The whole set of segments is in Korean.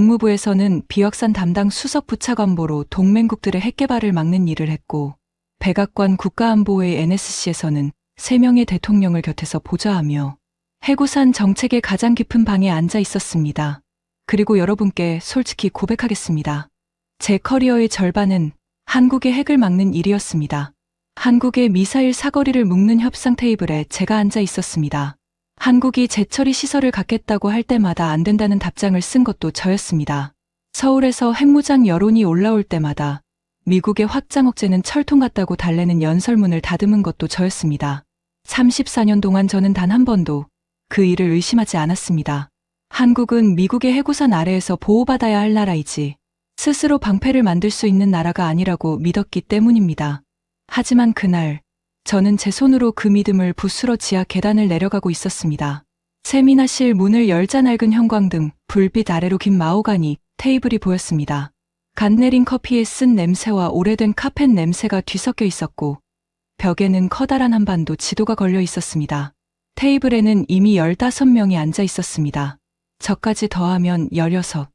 국무부에서는 비확산 담당 수석 부차관보로 동맹국들의 핵개발을 막는 일을 했고, 백악관 국가안보회 NSC에서는 3명의 대통령을 곁에서 보좌하며 해구산 정책의 가장 깊은 방에 앉아 있었습니다. 그리고 여러분께 솔직히 고백하겠습니다. 제 커리어의 절반은 한국의 핵을 막는 일이었습니다. 한국의 미사일 사거리를 묶는 협상 테이블에 제가 앉아 있었습니다. 한국이 재처리 시설을 갖겠다고 할 때마다 안 된다는 답장을 쓴 것도 저였습니다. 서울에서 핵무장 여론이 올라올 때마다 미국의 확장 억제는 철통 같다고 달래는 연설문을 다듬은 것도 저였습니다. 34년 동안 저는 단 한 번도 그 일을 의심하지 않았습니다. 한국은 미국의 해구산 아래에서 보호받아야 할 나라이지 스스로 방패를 만들 수 있는 나라가 아니라고 믿었기 때문입니다. 하지만 그날 저는 제 손으로 그 믿음을 부수러 지하 계단을 내려가고 있었습니다. 세미나실 문을 열자 낡은 형광등, 불빛 아래로 긴 마호가니 테이블이 보였습니다. 갓 내린 커피에 쓴 냄새와 오래된 카펫 냄새가 뒤섞여 있었고, 벽에는 커다란 한반도 지도가 걸려 있었습니다. 테이블에는 이미 15명이 앉아 있었습니다. 저까지 더하면 16.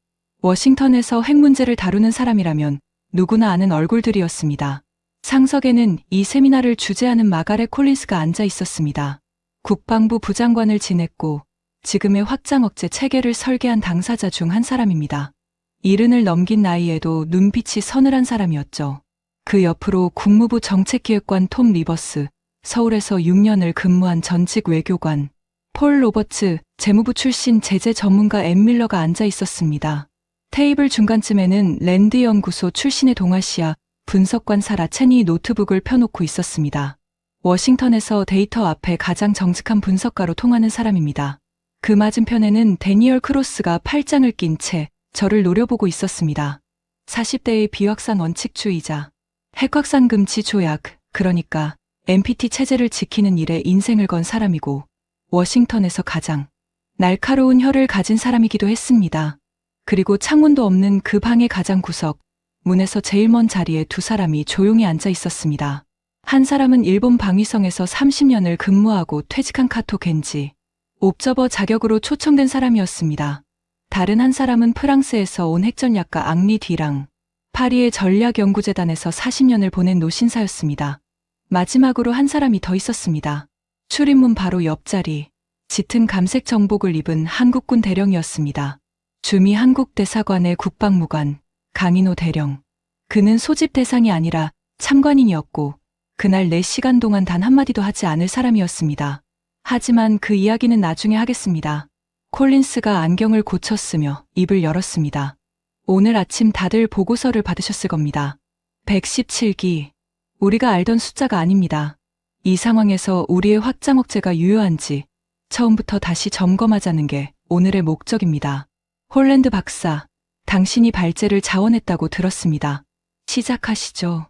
워싱턴에서 핵 문제를 다루는 사람이라면 누구나 아는 얼굴들이었습니다. 상석에는 이 세미나를 주재하는 마가렛 콜린스가 앉아 있었습니다. 국방부 부장관을 지냈고 지금의 확장 억제 체계를 설계한 당사자 중 한 사람입니다. 70을 넘긴 나이에도 눈빛이 서늘한 사람이었죠. 그 옆으로 국무부 정책기획관 톰 리버스, 서울에서 6년을 근무한 전직 외교관, 폴 로버츠, 재무부 출신 제재 전문가 앤 밀러가 앉아 있었습니다. 테이블 중간쯤에는 랜드 연구소 출신의 동아시아 분석관 사라 첸이 노트북을 펴놓고 있었습니다. 워싱턴에서 데이터 앞에 가장 정직한 분석가로 통하는 사람입니다. 그 맞은편에는 데니얼 크로스가 팔짱을 낀 채 저를 노려보고 있었습니다. 40대의 비확산 원칙주의자, 핵확산 금지 조약, 그러니까 NPT 체제를 지키는 일에 인생을 건 사람이고 워싱턴에서 가장 날카로운 혀를 가진 사람이기도 했습니다. 그리고 창문도 없는 그 방의 가장 구석, 문에서 제일 먼 자리에 두 사람이 조용히 앉아 있었습니다. 한 사람은 일본 방위성에서 30년을 근무하고 퇴직한 카토 겐지, 옵저버 자격으로 초청된 사람이었습니다. 다른 한 사람은 프랑스에서 온 핵전략가 앙리 디랑, 파리의 전략연구재단에서 40년을 보낸 노신사였습니다. 마지막으로 한 사람이 더 있었습니다. 출입문 바로 옆자리, 짙은 감색 정복을 입은 한국군 대령이었습니다. 주미 한국대사관의 국방무관, 강인호 대령. 그는 소집 대상이 아니라 참관인이었고 그날 4시간 동안 단 한마디도 하지 않을 사람이었습니다. 하지만 그 이야기는 나중에 하겠습니다. 콜린스가 안경을 고쳤으며 입을 열었습니다. 오늘 아침 다들 보고서를 받으셨을 겁니다. 117기. 우리가 알던 숫자가 아닙니다. 이 상황에서 우리의 확장 억제가 유효한지 처음부터 다시 점검하자는 게 오늘의 목적입니다. 홀랜드 박사, 당신이 발제를 자원했다고 들었습니다. 시작하시죠.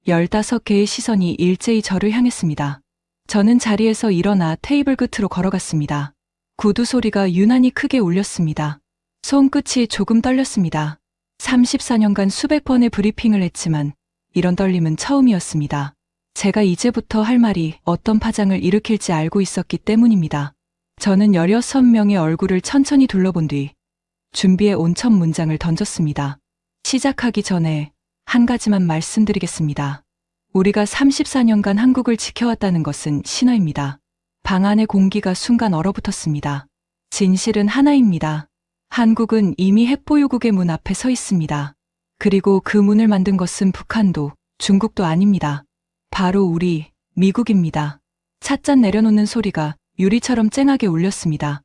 15개의 시선이 일제히 저를 향했습니다. 저는 자리에서 일어나 테이블 끝으로 걸어갔습니다. 구두 소리가 유난히 크게 울렸습니다. 손끝이 조금 떨렸습니다. 34년간 수백 번의 브리핑을 했지만 이런 떨림은 처음이었습니다. 제가 이제부터 할 말이 어떤 파장을 일으킬지 알고 있었기 때문입니다. 저는 16명의 얼굴을 천천히 둘러본 뒤 준비해 온 첫 문장을 던졌습니다. 시작하기 전에 한 가지만 말씀드리겠습니다. 우리가 34년간 한국을 지켜왔다는 것은 신화입니다. 방 안의 공기가 순간 얼어붙었습니다. 진실은 하나입니다. 한국은 이미 핵보유국의 문 앞에 서 있습니다. 그리고 그 문을 만든 것은 북한도 중국도 아닙니다. 바로 우리, 미국입니다. 찻잔 내려놓는 소리가 유리처럼 쨍하게 울렸습니다.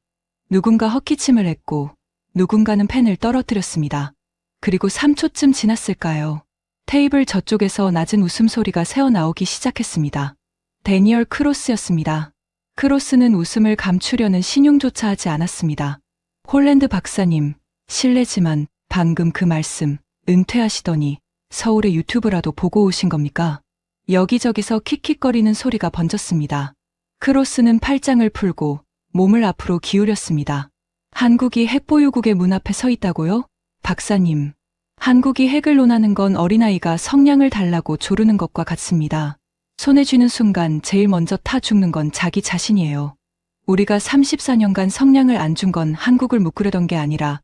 누군가 헛기침을 했고 누군가는 펜을 떨어뜨렸습니다. 그리고 3초쯤 지났을까요? 테이블 저쪽에서 낮은 웃음소리가 새어나오기 시작했습니다. 데니얼 크로스였습니다. 크로스는 웃음을 감추려는 신용조차 하지 않았습니다. 홀랜드 박사님, 실례지만 방금 그 말씀 은퇴하시더니 서울의 유튜브라도 보고 오신 겁니까? 여기저기서 킥킥거리는 소리가 번졌습니다. 크로스는 팔짱을 풀고 몸을 앞으로 기울였습니다. 한국이 핵보유국의 문 앞에 서 있다고요? 박사님, 한국이 핵을 논하는 건 어린아이가 성냥을 달라고 조르는 것과 같습니다. 손에 쥐는 순간 제일 먼저 타 죽는 건 자기 자신이에요. 우리가 34년간 성냥을 안 준 건 한국을 묶으려던 게 아니라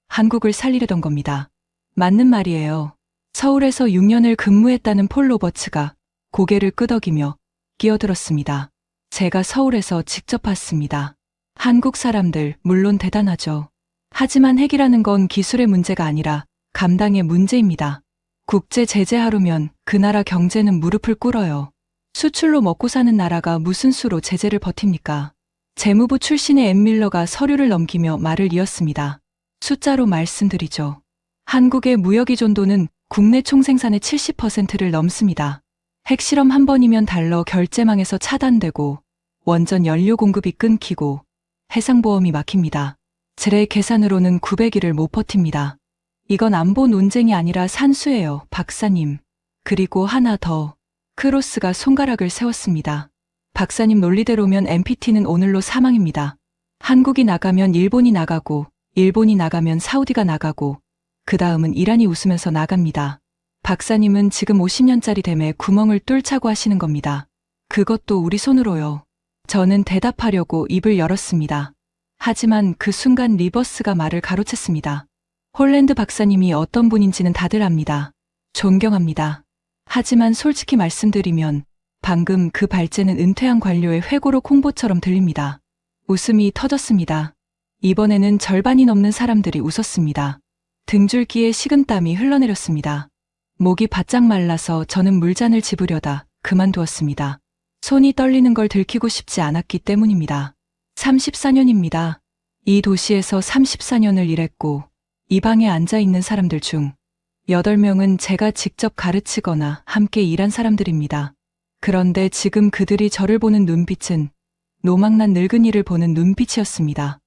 한국을 살리려던 겁니다. 맞는 말이에요. 서울에서 6년을 근무했다는 폴 로버츠가 고개를 끄덕이며 끼어들었습니다. 제가 서울에서 직접 봤습니다. 한국 사람들 물론 대단하죠. 하지만 핵이라는 건 기술의 문제가 아니라 감당의 문제입니다. 국제 제재하루면 그 나라 경제는 무릎을 꿇어요. 수출로 먹고 사는 나라가 무슨 수로 제재를 버팁니까? 재무부 출신의 엠 밀러가 서류를 넘기며 말을 이었습니다. 숫자로 말씀드리죠. 한국의 무역 의존도는 국내 총생산의 70%를 넘습니다. 핵실험 한 번이면 달러 결제망에서 차단되고 원전 연료 공급이 끊기고 해상보험이 막힙니다. 제 계산으로는 900일을 못 버팁니다. 이건 안보 논쟁이 아니라 산수예요, 박사님. 그리고 하나 더. 크로스가 손가락을 세웠습니다. 박사님 논리대로면 NPT는 오늘로 사망입니다. 한국이 나가면 일본이 나가고, 일본이 나가면 사우디가 나가고, 그 다음은 이란이 웃으면서 나갑니다. 박사님은 지금 50년짜리 댐에 구멍을 뚫자고 하시는 겁니다. 그것도 우리 손으로요. 저는 대답하려고 입을 열었습니다. 하지만 그 순간 리버스가 말을 가로챘습니다. 홀랜드 박사님이 어떤 분인지는 다들 압니다. 존경합니다. 하지만 솔직히 말씀드리면 방금 그 발제는 은퇴한 관료의 회고록 홍보처럼 들립니다. 웃음이 터졌습니다. 이번에는 절반이 넘는 사람들이 웃었습니다. 등줄기에 식은땀이 흘러내렸습니다. 목이 바짝 말라서 저는 물잔을 집으려다 그만두었습니다. 손이 떨리는 걸 들키고 싶지 않았기 때문입니다. 34년입니다. 이 도시에서 34년을 일했고 이 방에 앉아있는 사람들 중 8명은 제가 직접 가르치거나 함께 일한 사람들입니다. 그런데 지금 그들이 저를 보는 눈빛은 노망난 늙은이를 보는 눈빛이었습니다.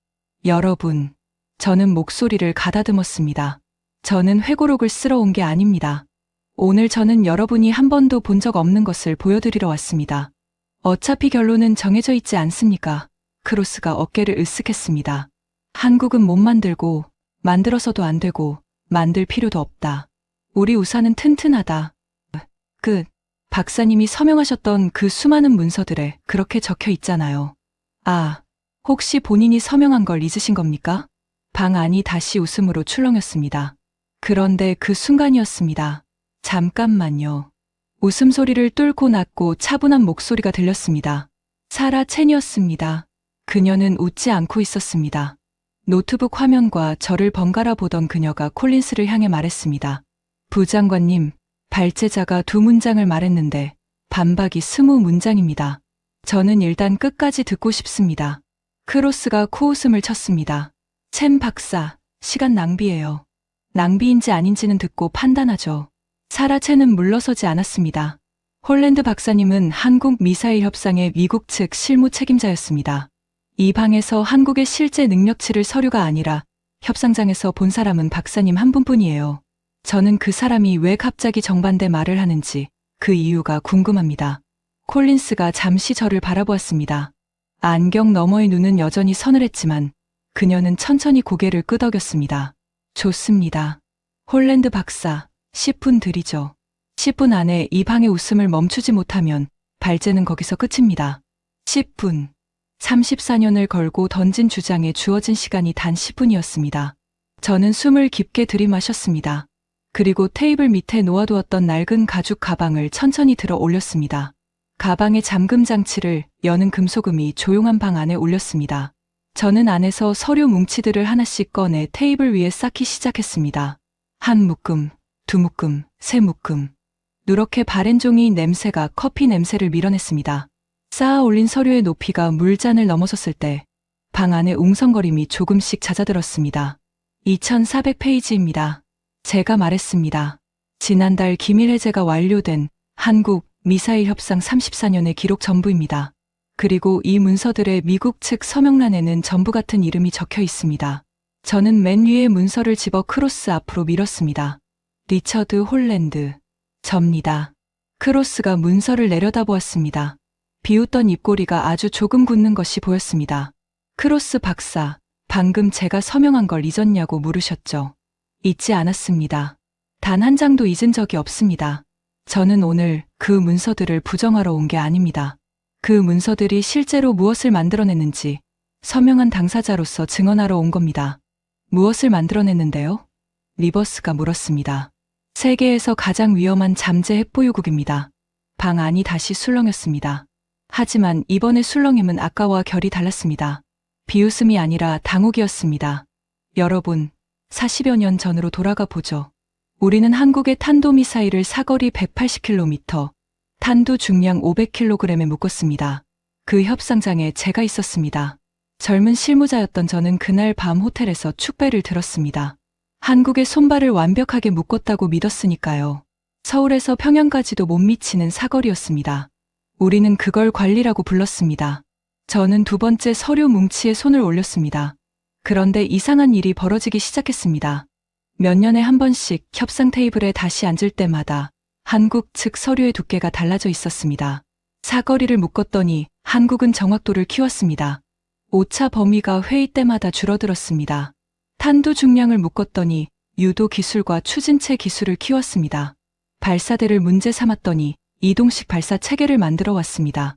여러분, 저는 목소리를 가다듬었습니다. 저는 회고록을 쓰러 온 게 아닙니다. 오늘 저는 여러분이 한 번도 본 적 없는 것을 보여드리러 왔습니다. 어차피 결론은 정해져 있지 않습니까? 크로스가 어깨를 으쓱했습니다. 한국은 못 만들고 만들어서도 안 되고 만들 필요도 없다. 우리 우산은 튼튼하다. 끝. 박사님이 서명하셨던 그 수많은 문서들에 그렇게 적혀 있잖아요. 아, 혹시 본인이 서명한 걸 잊으신 겁니까? 방 안이 다시 웃음으로 출렁였습니다. 그런데 그 순간이었습니다. 잠깐만요. 웃음소리를 뚫고 낮고 차분한 목소리가 들렸습니다. 사라 첸이었습니다. 그녀는 웃지 않고 있었습니다. 노트북 화면과 저를 번갈아 보던 그녀가 콜린스를 향해 말했습니다. 부장관님, 발제자가 2문장을 말했는데 반박이 20문장입니다. 저는 일단 끝까지 듣고 싶습니다. 크로스가 코웃음을 쳤습니다. 첸 박사, 시간 낭비예요. 낭비인지 아닌지는 듣고 판단하죠. 사라 첸은 물러서지 않았습니다. 홀랜드 박사님은 한국 미사일 협상의 미국 측 실무 책임자였습니다. 이 방에서 한국의 실제 능력치를 서류가 아니라 협상장에서 본 사람은 박사님 한 분뿐이에요. 저는 그 사람이 왜 갑자기 정반대 말을 하는지 그 이유가 궁금합니다. 콜린스가 잠시 저를 바라보았습니다. 안경 너머의 눈은 여전히 서늘했지만 그녀는 천천히 고개를 끄덕였습니다. 좋습니다. 홀랜드 박사, 10분 드리죠. 10분 안에 이 방의 웃음을 멈추지 못하면 발제는 거기서 끝입니다. 10분. 34년을 걸고 던진 주장에 주어진 시간이 단 10분이었습니다. 저는 숨을 깊게 들이마셨습니다. 그리고 테이블 밑에 놓아두었던 낡은 가죽 가방을 천천히 들어 올렸습니다. 가방의 잠금 장치를 여는 금소금이 조용한 방 안에 올렸습니다. 저는 안에서 서류 뭉치들을 하나씩 꺼내 테이블 위에 쌓기 시작했습니다. 한 묶음, 2묶음, 3묶음. 누렇게 바랜 종이 냄새가 커피 냄새를 밀어냈습니다. 쌓아 올린 서류의 높이가 물잔을 넘어섰을 때 방 안의 웅성거림이 조금씩 잦아들었습니다. 2400페이지입니다. 제가 말했습니다. 지난달 기밀 해제가 완료된 한국 미사일 협상 34년의 기록 전부입니다. 그리고 이 문서들의 미국 측 서명란에는 전부 같은 이름이 적혀 있습니다. 저는 맨 위에 문서를 집어 크로스 앞으로 밀었습니다. 리처드 홀랜드. 접니다. 크로스가 문서를 내려다보았습니다. 비웃던 입꼬리가 아주 조금 굳는 것이 보였습니다. 크로스 박사, 방금 제가 서명한 걸 잊었냐고 물으셨죠. 잊지 않았습니다. 단 한 장도 잊은 적이 없습니다. 저는 오늘 그 문서들을 부정하러 온 게 아닙니다. 그 문서들이 실제로 무엇을 만들어냈는지 서명한 당사자로서 증언하러 온 겁니다. 무엇을 만들어냈는데요? 리버스가 물었습니다. 세계에서 가장 위험한 잠재 핵보유국입니다. 방 안이 다시 술렁였습니다. 하지만 이번의 술렁임은 아까와 결이 달랐습니다. 비웃음이 아니라 당혹이었습니다. 여러분, 40여 년 전으로 돌아가 보죠. 우리는 한국의 탄도미사일을 사거리 180km, 탄두 중량 500kg에 묶었습니다. 그 협상장에 제가 있었습니다. 젊은 실무자였던 저는 그날 밤 호텔에서 축배를 들었습니다. 한국의 손발을 완벽하게 묶었다고 믿었으니까요. 서울에서 평양까지도 못 미치는 사거리였습니다. 우리는 그걸 관리라고 불렀습니다. 저는 두 번째 서류 뭉치에 손을 올렸습니다. 그런데 이상한 일이 벌어지기 시작했습니다. 몇 년에 한 번씩 협상 테이블에 다시 앉을 때마다 한국 측 서류의 두께가 달라져 있었습니다. 사거리를 묶었더니 한국은 정확도를 키웠습니다. 오차 범위가 회의 때마다 줄어들었습니다. 탄두 중량을 묶었더니 유도 기술과 추진체 기술을 키웠습니다. 발사대를 문제 삼았더니 이동식 발사 체계를 만들어 왔습니다.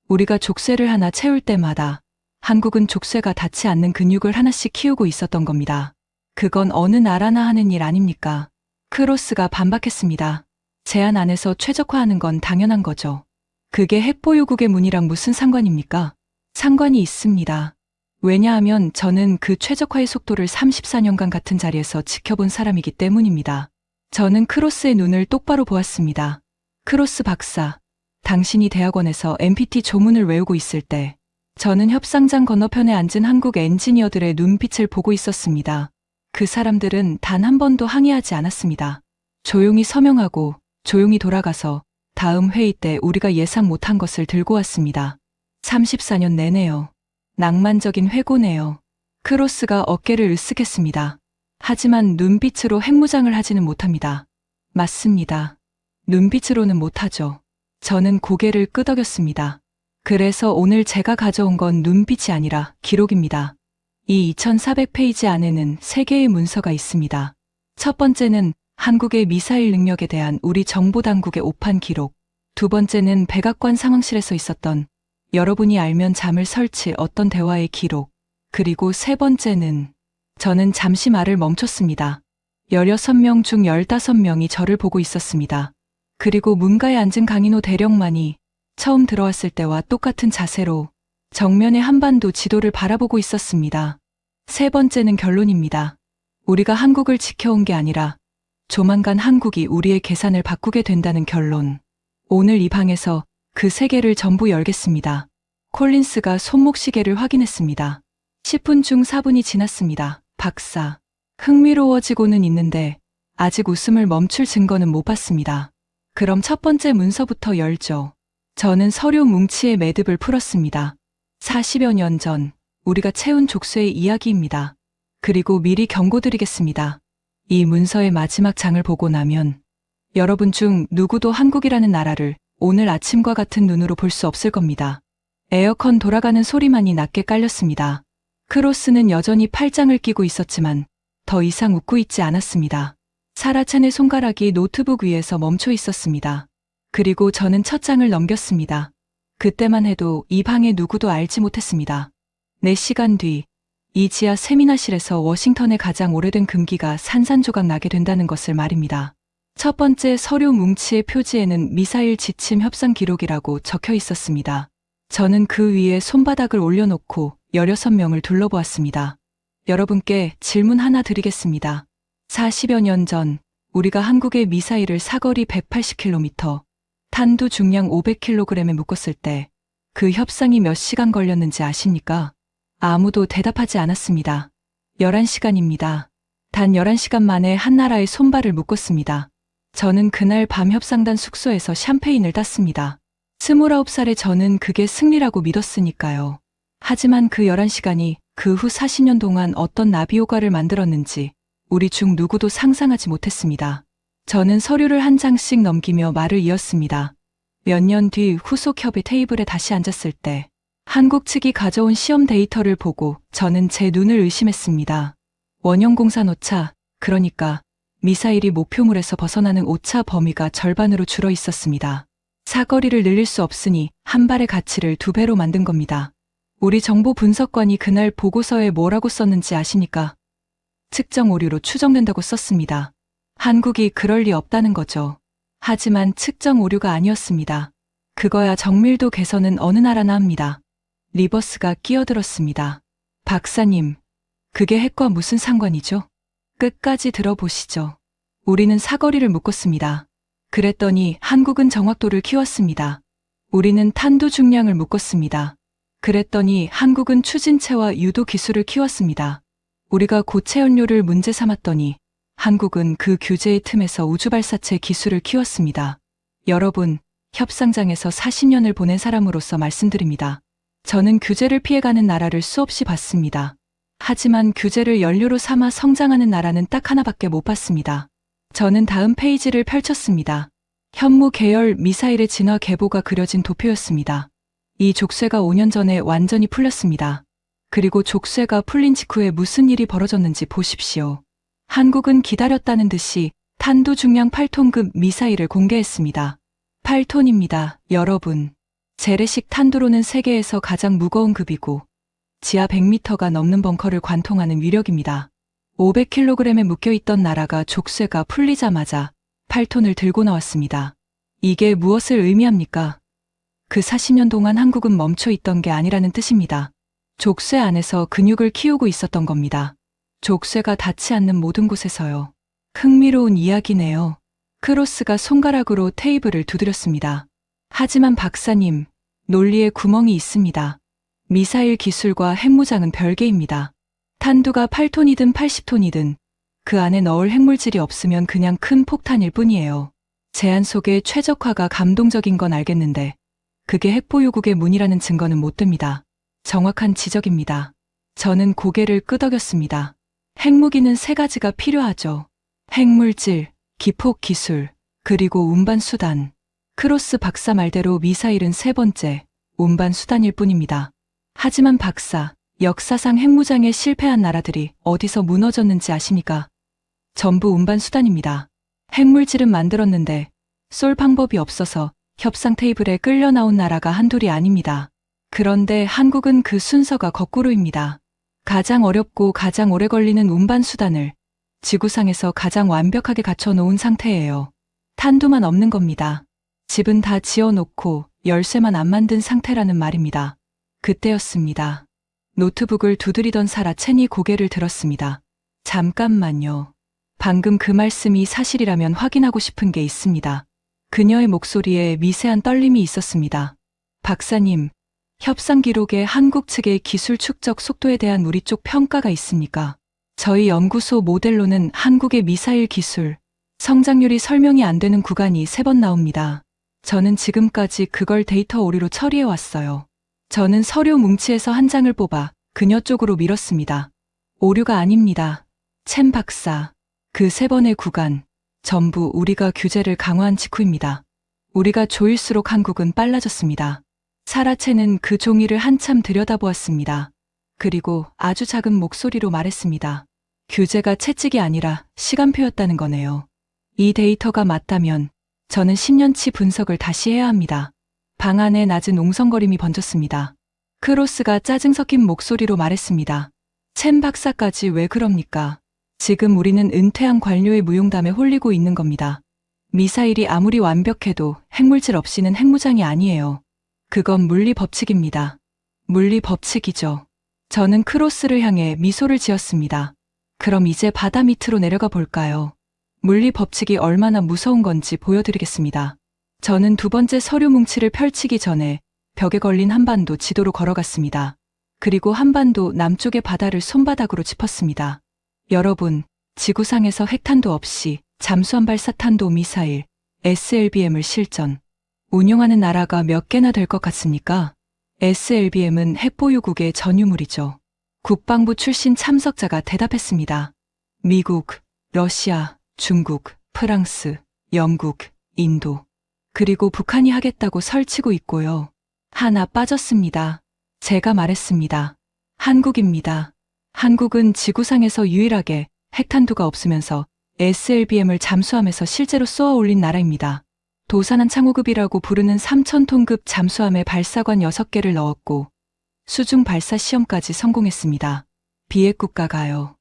우리가 족쇄를 하나 채울 때마다 한국은 족쇄가 닿지 않는 근육을 하나씩 키우고 있었던 겁니다. 그건 어느 나라나 하는 일 아닙니까? 크로스가 반박했습니다. 제한 안에서 최적화하는 건 당연한 거죠. 그게 핵보유국의 문이랑 무슨 상관입니까? 상관이 있습니다. 왜냐하면 저는 그 최적화의 속도를 34년간 같은 자리에서 지켜본 사람이기 때문입니다. 저는 크로스의 눈을 똑바로 보았습니다. 크로스 박사, 당신이 대학원에서 MPT 조문을 외우고 있을 때 저는 협상장 건너편에 앉은 한국 엔지니어들의 눈빛을 보고 있었습니다. 그 사람들은 단 한 번도 항의하지 않았습니다. 조용히 서명하고 조용히 돌아가서 다음 회의 때 우리가 예상 못한 것을 들고 왔습니다. 34년 내내요. 낭만적인 회고네요. 크로스가 어깨를 으쓱했습니다. 하지만 눈빛으로 핵무장을 하지는 못합니다. 맞습니다. 눈빛으로는 못하죠. 저는 고개를 끄덕였습니다. 그래서 오늘 제가 가져온 건 눈빛이 아니라 기록입니다. 이 2400페이지 안에는 3개의 문서가 있습니다. 첫 번째는 한국의 미사일 능력에 대한 우리 정보당국의 오판 기록. 두 번째는 백악관 상황실에서 있었던 여러분이 알면 잠을 설치 어떤 대화의 기록. 그리고 세 번째는 저는 잠시 말을 멈췄습니다. 16명 중 15명이 저를 보고 있었습니다. 그리고 문가에 앉은 강인호 대령만이 처음 들어왔을 때와 똑같은 자세로 정면의 한반도 지도를 바라보고 있었습니다. 세 번째는 결론입니다. 우리가 한국을 지켜온 게 아니라 조만간 한국이 우리의 계산을 바꾸게 된다는 결론. 오늘 이 방에서 그 세 개를 전부 열겠습니다. 콜린스가 손목시계를 확인했습니다. 10분 중 4분이 지났습니다. 박사. 흥미로워지고는 있는데 아직 웃음을 멈출 증거는 못 봤습니다. 그럼 첫 번째 문서부터 열죠. 저는 서류 뭉치의 매듭을 풀었습니다. 40여 년 전 우리가 채운 족쇄의 이야기입니다. 그리고 미리 경고드리겠습니다. 이 문서의 마지막 장을 보고 나면 여러분 중 누구도 한국이라는 나라를 오늘 아침과 같은 눈으로 볼 수 없을 겁니다. 에어컨 돌아가는 소리만이 낮게 깔렸습니다. 크로스는 여전히 팔짱을 끼고 있었지만 더 이상 웃고 있지 않았습니다. 사라첸의 손가락이 노트북 위에서 멈춰 있었습니다. 그리고 저는 첫 장을 넘겼습니다. 그때만 해도 이 방에 누구도 알지 못했습니다. 4시간 뒤, 이 지하 세미나실에서 워싱턴의 가장 오래된 금기가 산산조각 나게 된다는 것을 말입니다. 첫 번째 서류 뭉치의 표지에는 미사일 지침 협상 기록이라고 적혀 있었습니다. 저는 그 위에 손바닥을 올려놓고 16명을 둘러보았습니다. 여러분께 질문 하나 드리겠습니다. 40여 년 전 우리가 한국의 미사일을 사거리 180km, 탄두 중량 500kg에 묶었을 때 그 협상이 몇 시간 걸렸는지 아십니까? 아무도 대답하지 않았습니다. 11시간입니다. 단 11시간 만에 한 나라의 손발을 묶었습니다. 저는 그날 밤 협상단 숙소에서 샴페인을 땄습니다. 29살의 저는 그게 승리라고 믿었으니까요. 하지만 그 11시간이 그 후 40년 동안 어떤 나비효과를 만들었는지 우리 중 누구도 상상하지 못했습니다. 저는 서류를 한 장씩 넘기며 말을 이었습니다. 몇 년 뒤 후속 협의 테이블에 다시 앉았을 때 한국 측이 가져온 시험 데이터를 보고 저는 제 눈을 의심했습니다. 원형공산 오차, 그러니까 미사일이 목표물에서 벗어나는 오차 범위가 절반으로 줄어 있었습니다. 사거리를 늘릴 수 없으니 한 발의 가치를 2배로 만든 겁니다. 우리 정보 분석관이 그날 보고서에 뭐라고 썼는지 아십니까? 측정 오류로 추정된다고 썼습니다. 한국이 그럴 리 없다는 거죠. 하지만 측정 오류가 아니었습니다. 그거야 정밀도 개선은 어느 나라나 합니다. 리버스가 끼어들었습니다. 박사님, 그게 핵과 무슨 상관이죠? 끝까지 들어보시죠. 우리는 사거리를 묶었습니다. 그랬더니 한국은 정확도를 키웠습니다. 우리는 탄도 중량을 묶었습니다. 그랬더니 한국은 추진체와 유도 기술을 키웠습니다. 우리가 고체 연료를 문제 삼았더니 한국은 그 규제의 틈에서 우주발사체 기술을 키웠습니다. 여러분, 협상장에서 40년을 보낸 사람으로서 말씀드립니다. 저는 규제를 피해가는 나라를 수없이 봤습니다. 하지만 규제를 연료로 삼아 성장하는 나라는 딱 하나밖에 못 봤습니다. 저는 다음 페이지를 펼쳤습니다. 현무 계열 미사일의 진화 계보가 그려진 도표였습니다. 이 족쇄가 5년 전에 완전히 풀렸습니다. 그리고 족쇄가 풀린 직후에 무슨 일이 벌어졌는지 보십시오. 한국은 기다렸다는 듯이 탄도 중량 8톤급 미사일을 공개했습니다. 8톤입니다, 여러분. 재래식 탄두로는 세계에서 가장 무거운 급이고 지하 100m가 넘는 벙커를 관통하는 위력입니다. 500kg에 묶여있던 나라가 족쇄가 풀리자마자 8톤을 들고 나왔습니다. 이게 무엇을 의미합니까? 그 40년 동안 한국은 멈춰 있던 게 아니라는 뜻입니다. 족쇄 안에서 근육을 키우고 있었던 겁니다. 족쇄가 닿지 않는 모든 곳에서요. 흥미로운 이야기네요. 크로스가 손가락으로 테이블을 두드렸습니다. 하지만 박사님, 논리에 구멍이 있습니다. 미사일 기술과 핵무장은 별개입니다. 탄두가 8톤이든 80톤이든 그 안에 넣을 핵물질이 없으면 그냥 큰 폭탄일 뿐이에요. 제안 속의 최적화가 감동적인 건 알겠는데 그게 핵보유국의 문이라는 증거는 못 듭니다. 정확한 지적입니다. 저는 고개를 끄덕였습니다. 핵무기는 3가지가 필요하죠. 핵물질, 기폭 기술, 그리고 운반 수단. 크로스 박사 말대로 미사일은 3번째, 운반 수단일 뿐입니다. 하지만 박사, 역사상 핵무장에 실패한 나라들이 어디서 무너졌는지 아십니까? 전부 운반 수단입니다. 핵물질은 만들었는데 쏠 방법이 없어서 협상 테이블에 끌려 나온 나라가 한둘이 아닙니다. 그런데 한국은 그 순서가 거꾸로입니다. 가장 어렵고 가장 오래 걸리는 운반 수단을 지구상에서 가장 완벽하게 갖춰놓은 상태예요. 탄두만 없는 겁니다. 집은 다 지어놓고 열쇠만 안 만든 상태라는 말입니다. 그때였습니다. 노트북을 두드리던 사라 첸이 고개를 들었습니다. 잠깐만요. 방금 그 말씀이 사실이라면 확인하고 싶은 게 있습니다. 그녀의 목소리에 미세한 떨림이 있었습니다. 박사님, 협상 기록에 한국 측의 기술 축적 속도에 대한 우리 쪽 평가가 있습니까? 저희 연구소 모델로는 한국의 미사일 기술, 성장률이 설명이 안 되는 구간이 3번 나옵니다. 저는 지금까지 그걸 데이터 오류로 처리해 왔어요. 저는 서류 뭉치에서 한 장을 뽑아 그녀 쪽으로 밀었습니다. 오류가 아닙니다. 첸 박사, 그 3번의 구간, 전부 우리가 규제를 강화한 직후입니다. 우리가 조일수록 한국은 빨라졌습니다. 사라 첸은 그 종이를 한참 들여다보았습니다. 그리고 아주 작은 목소리로 말했습니다. 규제가 채찍이 아니라 시간표였다는 거네요. 이 데이터가 맞다면 저는 10년치 분석을 다시 해야 합니다. 방 안에 낮은 옹성거림이 번졌습니다. 크로스가 짜증 섞인 목소리로 말했습니다. 첸 박사까지 왜 그럽니까? 지금 우리는 은퇴한 관료의 무용담에 홀리고 있는 겁니다. 미사일이 아무리 완벽해도 핵물질 없이는 핵무장이 아니에요. 그건 물리 법칙입니다. 물리 법칙이죠. 저는 크로스를 향해 미소를 지었습니다. 그럼 이제 바다 밑으로 내려가 볼까요? 물리 법칙이 얼마나 무서운 건지 보여드리겠습니다. 저는 2번째 서류 뭉치를 펼치기 전에 벽에 걸린 한반도 지도로 걸어갔습니다. 그리고 한반도 남쪽의 바다를 손바닥으로 짚었습니다. 여러분, 지구상에서 핵탄도 없이 잠수함 발사탄도 미사일 SLBM을 실전, 운용하는 나라가 몇 개나 될 것 같습니까? SLBM은 핵보유국의 전유물이죠. 국방부 출신 참석자가 대답했습니다. 미국, 러시아, 중국, 프랑스, 영국, 인도, 그리고 북한이 하겠다고 설치고 있고요. 하나 빠졌습니다. 제가 말했습니다. 한국입니다. 한국은 지구상에서 유일하게 핵탄두가 없으면서 SLBM을 잠수함에서 실제로 쏘아 올린 나라입니다. 도산한 창호급이라고 부르는 3,000톤급 잠수함에 발사관 6개를 넣었고 수중 발사 시험까지 성공했습니다. 비핵 국가가요.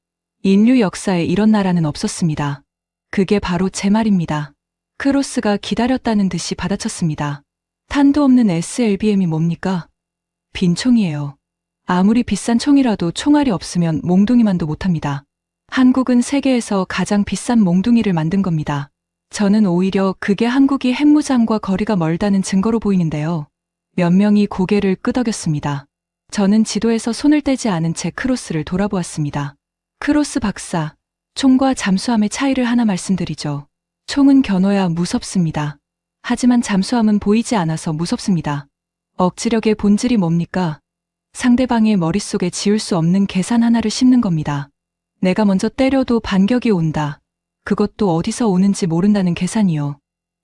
인류 역사에 이런 나라는 없었습니다. 그게 바로 제 말입니다. 크로스가 기다렸다는 듯이 받아쳤습니다. 탄도 없는 SLBM이 뭡니까? 빈 총이에요. 아무리 비싼 총이라도 총알이 없으면 몽둥이만도 못합니다. 한국은 세계에서 가장 비싼 몽둥이를 만든 겁니다. 저는 오히려 그게 한국이 핵무장과 거리가 멀다는 증거로 보이는데요. 몇 명이 고개를 끄덕였습니다. 저는 지도에서 손을 떼지 않은 채 크로스를 돌아보았습니다. 크로스 박사, 총과 잠수함의 차이를 하나 말씀드리죠. 총은 겨눠야 무섭습니다. 하지만 잠수함은 보이지 않아서 무섭습니다. 억지력의 본질이 뭡니까? 상대방의 머릿속에 지울 수 없는 계산 하나를 심는 겁니다. 내가 먼저 때려도 반격이 온다. 그것도 어디서 오는지 모른다는 계산이요.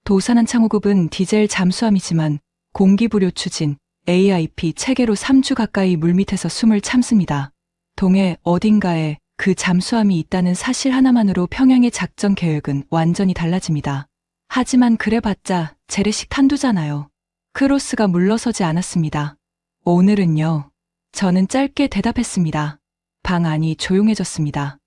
도산한 창호급은 디젤 잠수함이지만 공기부료 추진, AIP 체계로 3주 가까이 물밑에서 숨을 참습니다. 동해 어딘가에 그 잠수함이 있다는 사실 하나만으로 평양의 작전 계획은 완전히 달라집니다. 하지만 그래봤자 재래식 탄두잖아요. 크로스가 물러서지 않았습니다. 오늘은요. 저는 짧게 대답했습니다. 방 안이 조용해졌습니다.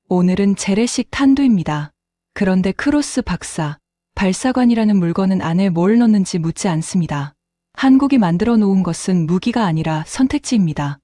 오늘은 재래식 탄두입니다. 그런데 크로스 박사, 발사관이라는 물건은 안에 뭘 넣는지 묻지 않습니다. 한국이 만들어 놓은 것은 무기가 아니라 선택지입니다.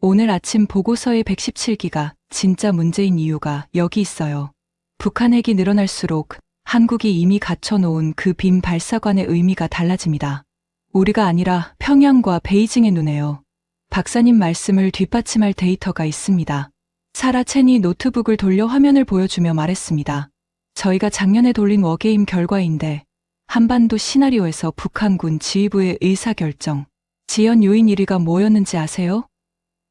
오늘 아침 보고서의 117기가 진짜 문제인 이유가 여기 있어요. 북한 핵이 늘어날수록 한국이 이미 갖춰놓은 그 빈 발사관의 의미가 달라집니다. 우리가 아니라 평양과 베이징의 눈에요. 박사님 말씀을 뒷받침할 데이터가 있습니다. 사라 첸이 노트북을 돌려 화면을 보여주며 말했습니다. 저희가 작년에 돌린 워게임 결과인데 한반도 시나리오에서 북한군 지휘부의 의사결정, 지연 요인 1위가 뭐였는지 아세요?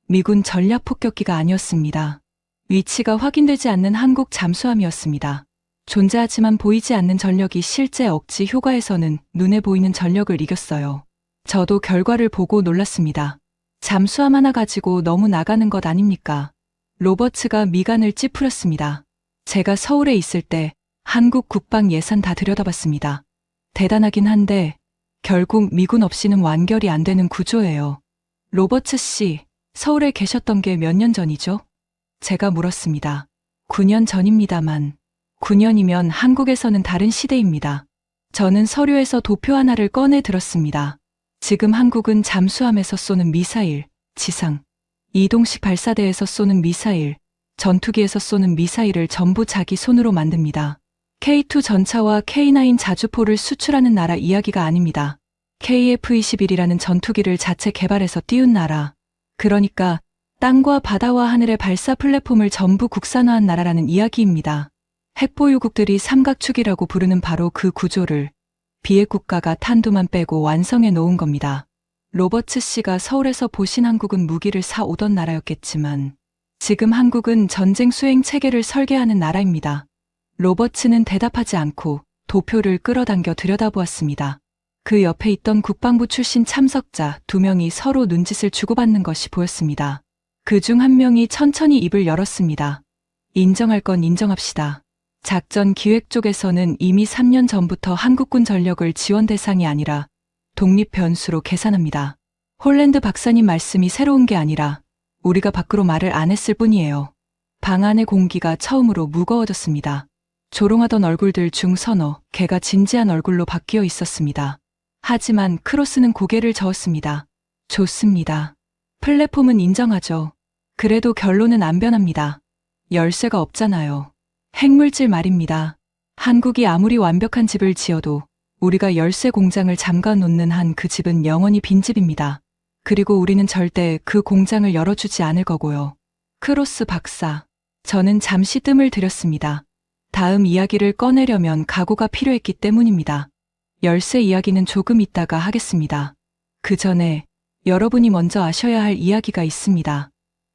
미군 전략 폭격기가 아니었습니다. 위치가 확인되지 않는 한국 잠수함이었습니다. 존재하지만 보이지 않는 전력이 실제 억지 효과에서는 눈에 보이는 전력을 이겼어요. 저도 결과를 보고 놀랐습니다. 잠수함 하나 가지고 너무 나가는 것 아닙니까? 로버츠가 미간을 찌푸렸습니다. 제가 서울에 있을 때 한국 국방 예산 다 들여다봤습니다. 대단하긴 한데 결국 미군 없이는 완결이 안 되는 구조예요. 로버츠 씨, 서울에 계셨던 게 몇 년 전이죠? 제가 물었습니다. 9년 전입니다만 9년이면 한국에서는 다른 시대입니다. 저는 서류에서 도표 하나를 꺼내 들었습니다. 지금 한국은 잠수함에서 쏘는 미사일, 지상, 이동식 발사대에서 쏘는 미사일, 전투기에서 쏘는 미사일을 전부 자기 손으로 만듭니다. K2 전차와 K9 자주포를 수출하는 나라 이야기가 아닙니다. KF-21이라는 전투기를 자체 개발해서 띄운 나라. 그러니까 땅과 바다와 하늘의 발사 플랫폼을 전부 국산화한 나라라는 이야기입니다. 핵보유국들이 삼각축이라고 부르는 바로 그 구조를 비핵 국가가 탄두만 빼고 완성해 놓은 겁니다. 로버츠 씨가 서울에서 보신 한국은 무기를 사오던 나라였겠지만 지금 한국은 전쟁 수행 체계를 설계하는 나라입니다. 로버츠는 대답하지 않고 도표를 끌어당겨 들여다보았습니다. 그 옆에 있던 국방부 출신 참석자 2명이 서로 눈짓을 주고받는 것이 보였습니다. 그중 한 명이 천천히 입을 열었습니다. 인정할 건 인정합시다. 작전 기획 쪽에서는 이미 3년 전부터 한국군 전력을 지원 대상이 아니라 독립 변수로 계산합니다. 홀랜드 박사님 말씀이 새로운 게 아니라 우리가 밖으로 말을 안 했을 뿐이에요. 방 안의 공기가 처음으로 무거워졌습니다. 조롱하던 얼굴들 중 서너 개가 진지한 얼굴로 바뀌어 있었습니다. 하지만 크로스는 고개를 저었습니다. 좋습니다. 플랫폼은 인정하죠. 그래도 결론은 안 변합니다. 열쇠가 없잖아요. 핵물질 말입니다. 한국이 아무리 완벽한 집을 지어도 우리가 열쇠 공장을 잠가 놓는 한 그 집은 영원히 빈집입니다. 그리고 우리는 절대 그 공장을 열어주지 않을 거고요. 크로스 박사, 저는 잠시 뜸을 들였습니다. 다음 이야기를 꺼내려면 각오가 필요했기 때문입니다. 열쇠 이야기는 조금 있다가 하겠습니다. 그 전에 여러분이 먼저 아셔야 할 이야기가 있습니다.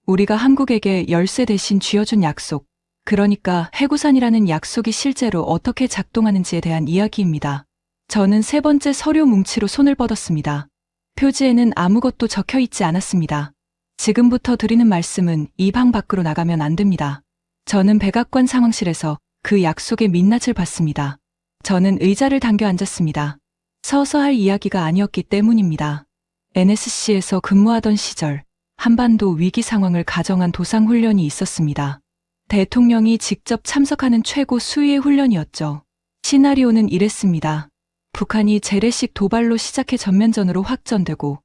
우리가 한국에게 열쇠 대신 쥐어준 약속, 그러니까 해구산이라는 약속이 실제로 어떻게 작동하는지에 대한 이야기입니다. 저는 세 번째 서류 뭉치로 손을 뻗었습니다. 표지에는 아무것도 적혀 있지 않았습니다. 지금부터 드리는 말씀은 이 방 밖으로 나가면 안 됩니다. 저는 백악관 상황실에서 그 약속의 민낯을 봤습니다. 저는 의자를 당겨 앉았습니다. 서서 할 이야기가 아니었기 때문입니다. NSC에서 근무하던 시절 한반도 위기 상황을 가정한 도상 훈련이 있었습니다. 대통령이 직접 참석하는 최고 수위의 훈련이었죠. 시나리오는 이랬습니다. 북한이 재래식 도발로 시작해 전면전으로 확전되고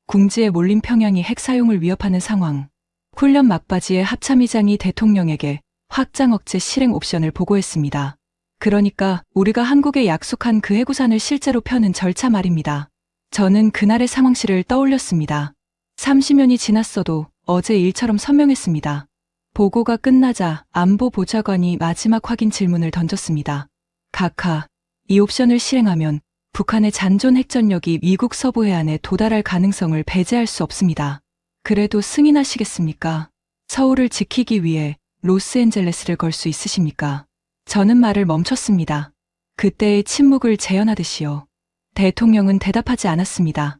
궁지에 몰린 평양이 핵 사용을 위협하는 상황. 훈련 막바지에 합참의장이 대통령에게 확장 억제 실행 옵션을 보고했습니다. 그러니까 우리가 한국에 약속한 그 해구산을 실제로 펴는 절차 말입니다. 저는 그날의 상황실을 떠올렸습니다. 30년이 지났어도 어제 일처럼 선명했습니다. 보고가 끝나자 안보보좌관이 마지막 확인 질문을 던졌습니다. 각하, 이 옵션을 실행하면 북한의 잔존 핵전력이 미국 서부 해안에 도달할 가능성을 배제할 수 없습니다. 그래도 승인하시겠습니까? 서울을 지키기 위해 로스앤젤레스를 걸 수 있으십니까? 저는 말을 멈췄습니다. 그때의 침묵을 재현하듯이요. 대통령은 대답하지 않았습니다.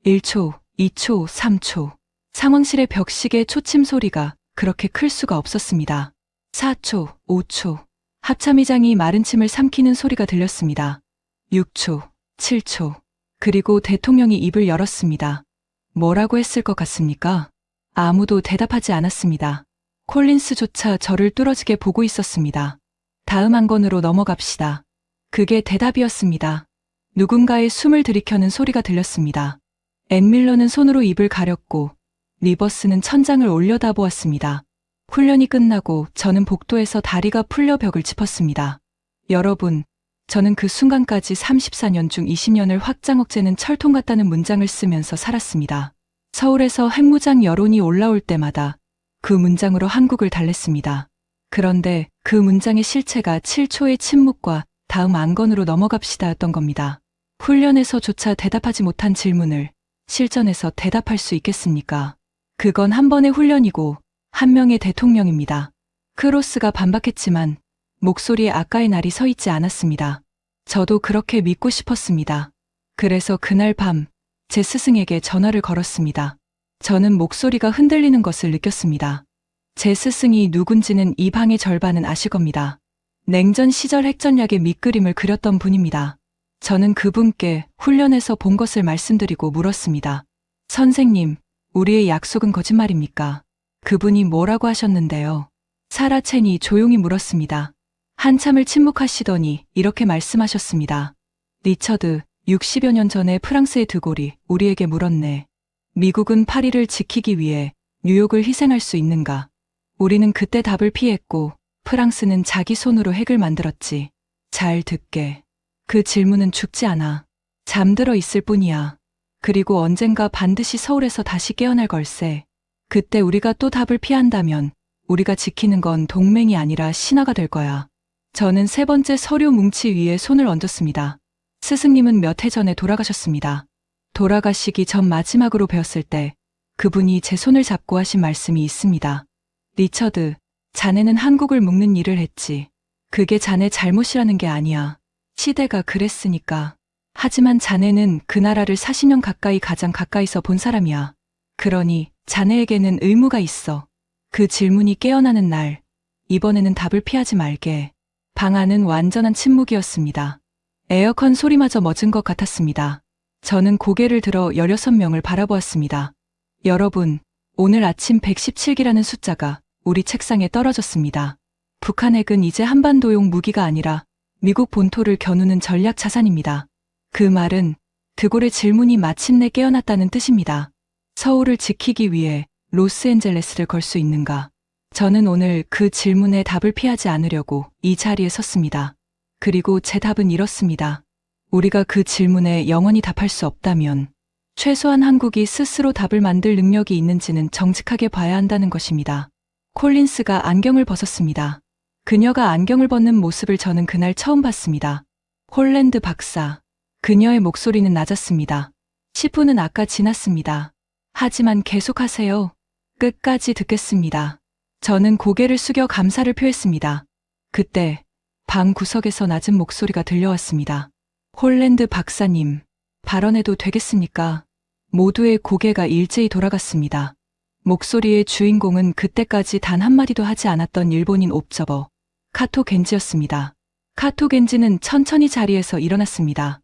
1초, 2초, 3초. 상황실의 벽시계 초침 소리가 그렇게 클 수가 없었습니다. 4초, 5초. 합참의장이 마른 침을 삼키는 소리가 들렸습니다. 6초, 7초. 그리고 대통령이 입을 열었습니다. 뭐라고 했을 것 같습니까? 아무도 대답하지 않았습니다. 콜린스조차 저를 뚫어지게 보고 있었습니다. 다음 안건으로 넘어갑시다. 그게 대답이었습니다. 누군가의 숨을 들이켜는 소리가 들렸습니다. 앤 밀러는 손으로 입을 가렸고 리버스는 천장을 올려다보았습니다. 훈련이 끝나고 저는 복도에서 다리가 풀려 벽을 짚었습니다. 여러분, 저는 그 순간까지 34년 중 20년을 확장 억제는 철통 같다는 문장을 쓰면서 살았습니다. 서울에서 핵무장 여론이 올라올 때마다 그 문장으로 한국을 달랬습니다. 그런데 그 문장의 실체가 7초의 침묵과 다음 안건으로 넘어갑시다였던 겁니다. 훈련에서조차 대답하지 못한 질문을 실전에서 대답할 수 있겠습니까? 그건 한 번의 훈련이고 한 명의 대통령입니다. 크로스가 반박했지만 목소리에 아까의 날이 서 있지 않았습니다. 저도 그렇게 믿고 싶었습니다. 그래서 그날 밤 제 스승에게 전화를 걸었습니다. 저는 목소리가 흔들리는 것을 느꼈습니다. 제 스승이 누군지는 이 방의 절반은 아실 겁니다. 냉전 시절 핵전략의 밑그림을 그렸던 분입니다. 저는 그분께 훈련에서 본 것을 말씀드리고 물었습니다. 선생님, 우리의 약속은 거짓말입니까? 그분이 뭐라고 하셨는데요? 사라 첸이 조용히 물었습니다. 한참을 침묵하시더니 이렇게 말씀하셨습니다. 리처드, 60여 년 전에 프랑스의 드골이 우리에게 물었네. 미국은 파리를 지키기 위해 뉴욕을 희생할 수 있는가? 우리는 그때 답을 피했고 프랑스는 자기 손으로 핵을 만들었지. 잘 듣게. 그 질문은 죽지 않아. 잠들어 있을 뿐이야. 그리고 언젠가 반드시 서울에서 다시 깨어날 걸세. 그때 우리가 또 답을 피한다면 우리가 지키는 건 동맹이 아니라 신화가 될 거야. 저는 세 번째 서류 뭉치 위에 손을 얹었습니다. 스승님은 몇 해 전에 돌아가셨습니다. 돌아가시기 전 마지막으로 뵈었을 때 그분이 제 손을 잡고 하신 말씀이 있습니다. 리처드, 자네는 한국을 묶는 일을 했지. 그게 자네 잘못이라는 게 아니야. 시대가 그랬으니까. 하지만 자네는 그 나라를 40년 가까이 가장 가까이서 본 사람이야. 그러니 자네에게는 의무가 있어. 그 질문이 깨어나는 날, 이번에는 답을 피하지 말게. 방 안은 완전한 침묵이었습니다. 에어컨 소리마저 멎은 것 같았습니다. 저는 고개를 들어 16명을 바라보았습니다. 여러분, 오늘 아침 117기라는 숫자가 우리 책상에 떨어졌습니다. 북한 핵은 이제 한반도용 무기가 아니라 미국 본토를 겨누는 전략 자산입니다. 그 말은 드골의 질문이 마침내 깨어났다는 뜻입니다. 서울을 지키기 위해 로스앤젤레스를 걸 수 있는가? 저는 오늘 그 질문에 답을 피하지 않으려고 이 자리에 섰습니다. 그리고 제 답은 이렇습니다. 우리가 그 질문에 영원히 답할 수 없다면 최소한 한국이 스스로 답을 만들 능력이 있는지는 정직하게 봐야 한다는 것입니다. 콜린스가 안경을 벗었습니다. 그녀가 안경을 벗는 모습을 저는 그날 처음 봤습니다. 홀랜드 박사. 그녀의 목소리는 낮았습니다. 10분은 아까 지났습니다. 하지만 계속하세요. 끝까지 듣겠습니다. 저는 고개를 숙여 감사를 표했습니다. 그때 방 구석에서 낮은 목소리가 들려왔습니다. 홀랜드 박사님, 발언해도 되겠습니까? 모두의 고개가 일제히 돌아갔습니다. 목소리의 주인공은 그때까지 단 한마디도 하지 않았던 일본인 옵저버 카토 겐지였습니다. 카토 겐지는 천천히 자리에서 일어났습니다.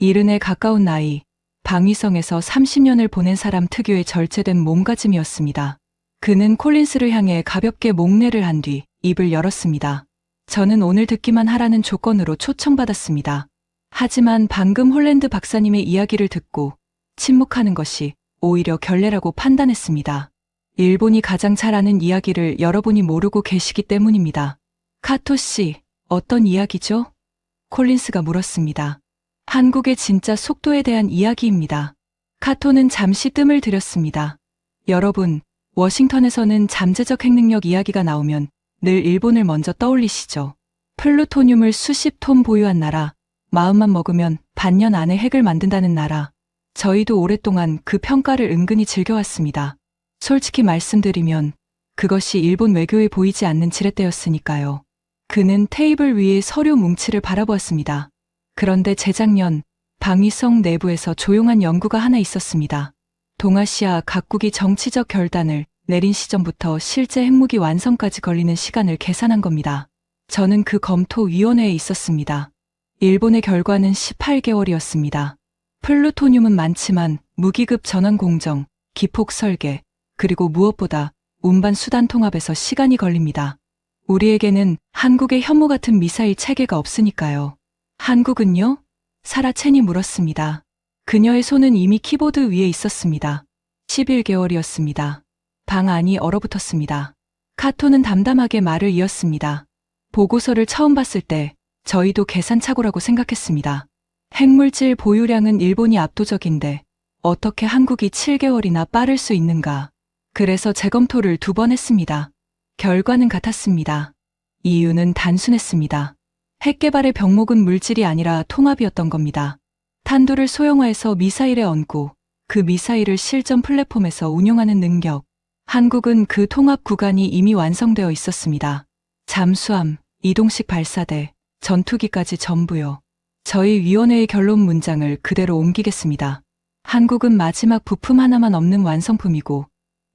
70에 가까운 나이, 방위성에서 30년을 보낸 사람 특유의 절제된 몸가짐이었습니다. 그는 콜린스를 향해 가볍게 목례를 한 뒤 입을 열었습니다. 저는 오늘 듣기만 하라는 조건으로 초청받았습니다. 하지만 방금 홀랜드 박사님의 이야기를 듣고 침묵하는 것이 오히려 결례라고 판단했습니다. 일본이 가장 잘 아는 이야기를 여러분이 모르고 계시기 때문입니다. 카토 씨, 어떤 이야기죠? 콜린스가 물었습니다. 한국의 진짜 속도에 대한 이야기입니다. 카토는 잠시 뜸을 들였습니다. 여러분, 워싱턴에서는 잠재적 핵능력 이야기가 나오면 늘 일본을 먼저 떠올리시죠. 플루토늄을 수십 톤 보유한 나라, 마음만 먹으면 반년 안에 핵을 만든다는 나라. 저희도 오랫동안 그 평가를 은근히 즐겨왔습니다. 솔직히 말씀드리면 그것이 일본 외교에 보이지 않는 지렛대였으니까요. 그는 테이블 위에 서류 뭉치를 바라보았습니다. 그런데 재작년 방위성 내부에서 조용한 연구가 하나 있었습니다. 동아시아 각국이 정치적 결단을 내린 시점부터 실제 핵무기 완성까지 걸리는 시간을 계산한 겁니다. 저는 그 검토위원회에 있었습니다. 일본의 결과는 18개월이었습니다. 플루토늄은 많지만 무기급 전원 공정, 기폭 설계, 그리고 무엇보다 운반 수단 통합에서 시간이 걸립니다. 우리에게는 한국의 현무 같은 미사일 체계가 없으니까요. 한국은요? 사라 첸이 물었습니다. 그녀의 손은 이미 키보드 위에 있었습니다. 11개월이었습니다. 방 안이 얼어붙었습니다. 카토는 담담하게 말을 이었습니다. 보고서를 처음 봤을 때 저희도 계산착오라고 생각했습니다. 핵물질 보유량은 일본이 압도적인데 어떻게 한국이 7개월이나 빠를 수 있는가. 그래서 재검토를 2번 했습니다. 결과는 같았습니다. 이유는 단순했습니다. 핵 개발의 병목은 물질이 아니라 통합이었던 겁니다. 탄두를 소형화해서 미사일에 얹고 그 미사일을 실전 플랫폼에서 운용하는 능력. 한국은 그 통합 구간이 이미 완성되어 있었습니다. 잠수함, 이동식 발사대, 전투기까지 전부요. 저희 위원회의 결론 문장을 그대로 옮기겠습니다. 한국은 마지막 부품 하나만 없는 완성품이고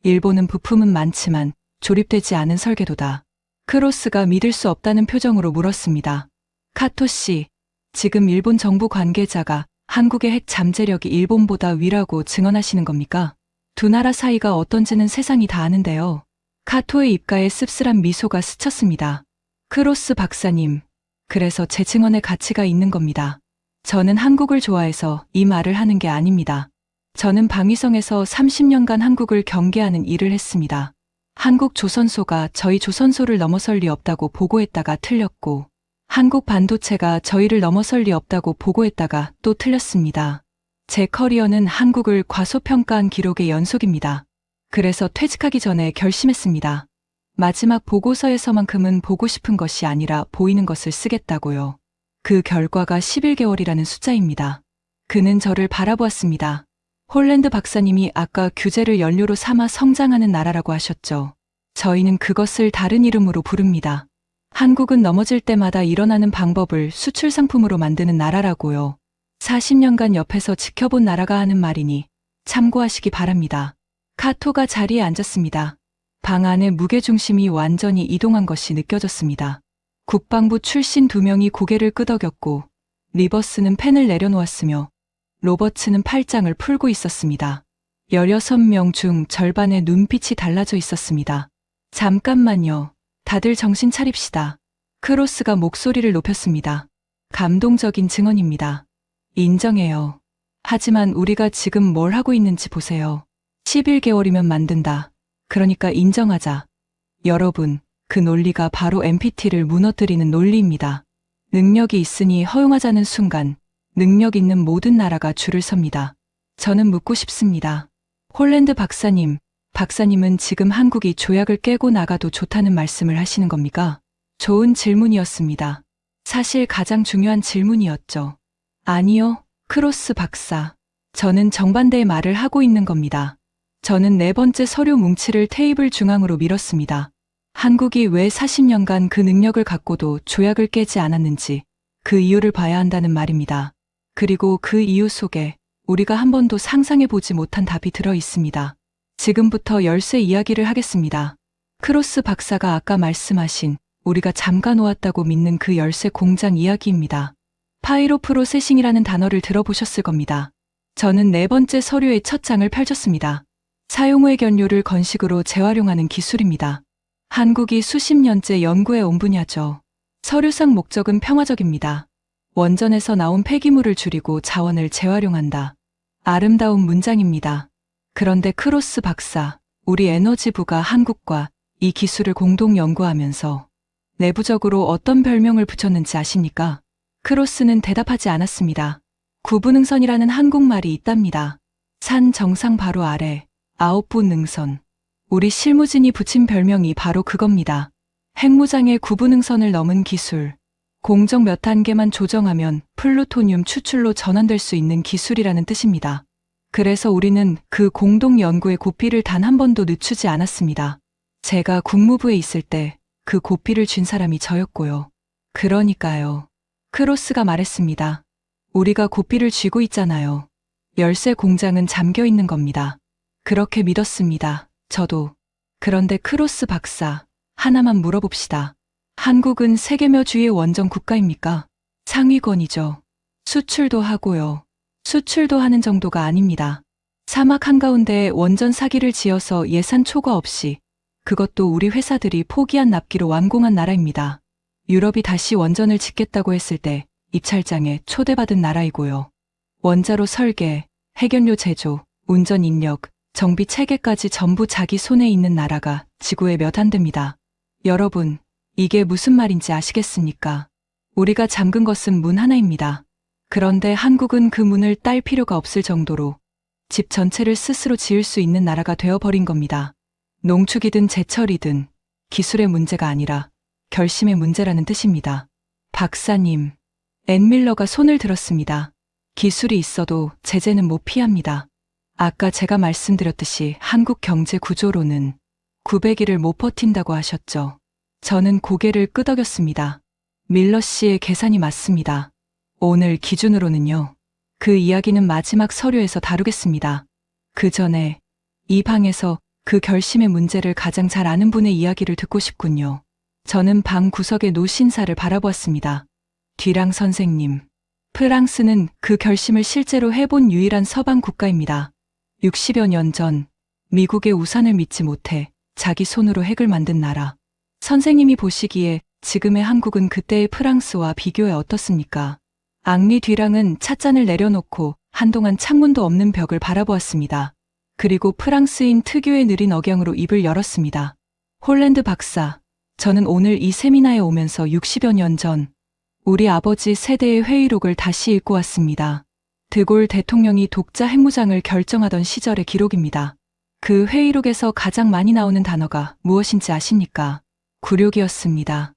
일본은 부품은 많지만 조립되지 않은 설계도다. 크로스가 믿을 수 없다는 표정으로 물었습니다. 카토 씨, 지금 일본 정부 관계자가 한국의 핵 잠재력이 일본보다 위라고 증언하시는 겁니까? 두 나라 사이가 어떤지는 세상이 다 아는데요. 카토의 입가에 씁쓸한 미소가 스쳤습니다. 크로스 박사님, 그래서 제 증언에 가치가 있는 겁니다. 저는 한국을 좋아해서 이 말을 하는 게 아닙니다. 저는 방위성에서 30년간 한국을 경계하는 일을 했습니다. 한국 조선소가 저희 조선소를 넘어설 리 없다고 보고했다가 틀렸고, 한국 반도체가 저희를 넘어설 리 없다고 보고했다가 또 틀렸습니다. 제 커리어는 한국을 과소평가한 기록의 연속입니다. 그래서 퇴직하기 전에 결심했습니다. 마지막 보고서에서만큼은 보고 싶은 것이 아니라 보이는 것을 쓰겠다고요. 그 결과가 11개월이라는 숫자입니다. 그는 저를 바라보았습니다. 홀랜드 박사님이 아까 규제를 연료로 삼아 성장하는 나라라고 하셨죠. 저희는 그것을 다른 이름으로 부릅니다. 한국은 넘어질 때마다 일어나는 방법을 수출 상품으로 만드는 나라라고요. 40년간 옆에서 지켜본 나라가 하는 말이니 참고하시기 바랍니다. 카토가 자리에 앉았습니다. 방 안의 무게중심이 완전히 이동한 것이 느껴졌습니다. 국방부 출신 2명이 고개를 끄덕였고 리버스는 펜을 내려놓았으며 로버츠는 팔짱을 풀고 있었습니다. 16명 중 절반의 눈빛이 달라져 있었습니다. 잠깐만요. 다들 정신 차립시다. 크로스가 목소리를 높였습니다. 감동적인 증언입니다. 인정해요. 하지만 우리가 지금 뭘 하고 있는지 보세요. 11개월이면 만든다. 그러니까 인정하자. 여러분, 그 논리가 바로 NPT를 무너뜨리는 논리입니다. 능력이 있으니 허용하자는 순간 능력 있는 모든 나라가 줄을 섭니다. 저는 묻고 싶습니다. 홀랜드 박사님은 지금 한국이 조약을 깨고 나가도 좋다는 말씀을 하시는 겁니까? 좋은 질문이었습니다. 사실 가장 중요한 질문이었죠. 아니요, 크로스 박사. 저는 정반대의 말을 하고 있는 겁니다. 저는 4번째 서류 뭉치를 테이블 중앙으로 밀었습니다. 한국이 왜 40년간 그 능력을 갖고도 조약을 깨지 않았는지 그 이유를 봐야 한다는 말입니다. 그리고 그 이유 속에 우리가 한 번도 상상해보지 못한 답이 들어 있습니다. 지금부터 열쇠 이야기를 하겠습니다. 크로스 박사가 아까 말씀하신 우리가 잠가놓았다고 믿는 그 열쇠 공장 이야기입니다. 파이로프로세싱이라는 단어를 들어보셨을 겁니다. 저는 4번째 서류의 첫 장을 펼쳤습니다. 사용 후의 연료를 건식으로 재활용하는 기술입니다. 한국이 수십 년째 연구해 온 분야죠. 서류상 목적은 평화적입니다. 원전에서 나온 폐기물을 줄이고 자원을 재활용한다. 아름다운 문장입니다. 그런데 크로스 박사, 우리 에너지부가 한국과 이 기술을 공동 연구하면서 내부적으로 어떤 별명을 붙였는지 아십니까? 크로스는 대답하지 않았습니다. 구부능선이라는 한국말이 있답니다. 산 정상 바로 아래, 9부 능선. 우리 실무진이 붙인 별명이 바로 그겁니다. 핵무장의 구부능선을 넘은 기술. 공정 몇 단계만 조정하면 플루토늄 추출로 전환될 수 있는 기술이라는 뜻입니다. 그래서 우리는 그 공동 연구의 고삐를 단 한 번도 늦추지 않았습니다. 제가 국무부에 있을 때 그 고삐를 쥔 사람이 저였고요. 그러니까요. 크로스가 말했습니다. 우리가 고삐를 쥐고 있잖아요. 열쇠 공장은 잠겨 있는 겁니다. 그렇게 믿었습니다. 저도. 그런데 크로스 박사, 하나만 물어봅시다. 한국은 세계며주의 원전 국가입니까? 상위권이죠. 수출도 하고요. 수출도 하는 정도가 아닙니다. 사막 한가운데에 원전 사기를 지어서 예산 초과 없이, 그것도 우리 회사들이 포기한 납기로 완공한 나라입니다. 유럽이 다시 원전을 짓겠다고 했을 때 입찰장에 초대받은 나라이고요. 원자로 설계, 핵연료 제조, 운전 인력, 정비 체계까지 전부 자기 손에 있는 나라가 지구에 몇 안 됩니다. 여러분, 이게 무슨 말인지 아시겠습니까? 우리가 잠근 것은 문 하나입니다. 그런데 한국은 그 문을 딸 필요가 없을 정도로 집 전체를 스스로 지을 수 있는 나라가 되어버린 겁니다. 농축이든 제철이든 기술의 문제가 아니라 결심의 문제라는 뜻입니다. 박사님, 앤 밀러가 손을 들었습니다. 기술이 있어도 제재는 못 피합니다. 아까 제가 말씀드렸듯이 한국 경제 구조로는 900일을 못 버틴다고 하셨죠. 저는 고개를 끄덕였습니다. 밀러 씨의 계산이 맞습니다. 오늘 기준으로는요. 그 이야기는 마지막 서류에서 다루겠습니다. 그 전에 이 방에서 그 결심의 문제를 가장 잘 아는 분의 이야기를 듣고 싶군요. 저는 방 구석의 노 신사를 바라보았습니다. 뒤랑 선생님, 프랑스는 그 결심을 실제로 해본 유일한 서방 국가입니다. 60여 년 전 미국의 우산을 믿지 못해 자기 손으로 핵을 만든 나라. 선생님이 보시기에 지금의 한국은 그때의 프랑스와 비교해 어떻습니까? 앙리 뒤랑은 찻잔을 내려놓고 한동안 창문도 없는 벽을 바라보았습니다. 그리고 프랑스인 특유의 느린 억양으로 입을 열었습니다. 홀랜드 박사, 저는 오늘 이 세미나에 오면서 60여 년 전 우리 아버지 세대의 회의록을 다시 읽고 왔습니다. 드골 대통령이 독자 핵무장을 결정하던 시절의 기록입니다. 그 회의록에서 가장 많이 나오는 단어가 무엇인지 아십니까? 굴욕이었습니다.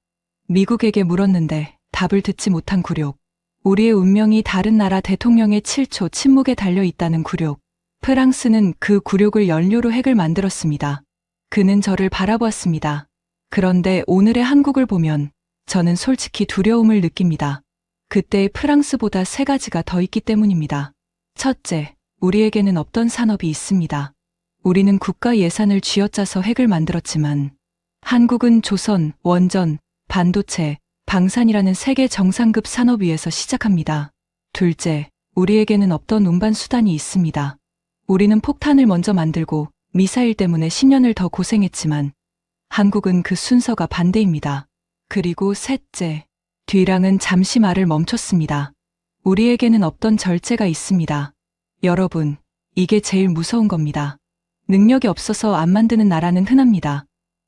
미국에게 물었는데 답을 듣지 못한 굴욕. 우리의 운명이 다른 나라 대통령의 7초 침묵에 달려 있다는 굴욕. 프랑스는 그 굴욕을 연료로 핵을 만들었습니다. 그는 저를 바라보았습니다. 그런데 오늘의 한국을 보면 저는 솔직히 두려움을 느낍니다. 그때의 프랑스보다 3가지가 더 있기 때문입니다. 첫째, 우리에게는 없던 산업이 있습니다. 우리는 국가 예산을 쥐어짜서 핵을 만들었지만 한국은 조선, 원전, 반도체, 방산이라는 세계 정상급 산업 위에서 시작합니다. 둘째, 우리에게는 없던 운반 수단이 있습니다. 우리는 폭탄을 먼저 만들고 미사일 때문에 10년을 더 고생했지만 한국은 그 순서가 반대입니다. 그리고 셋째, 뒤랑은 잠시 말을 멈췄습니다. 우리에게는 없던 절제가 있습니다. 여러분, 이게 제일 무서운 겁니다. 능력이 없어서 안 만드는 나라는 흔합니다.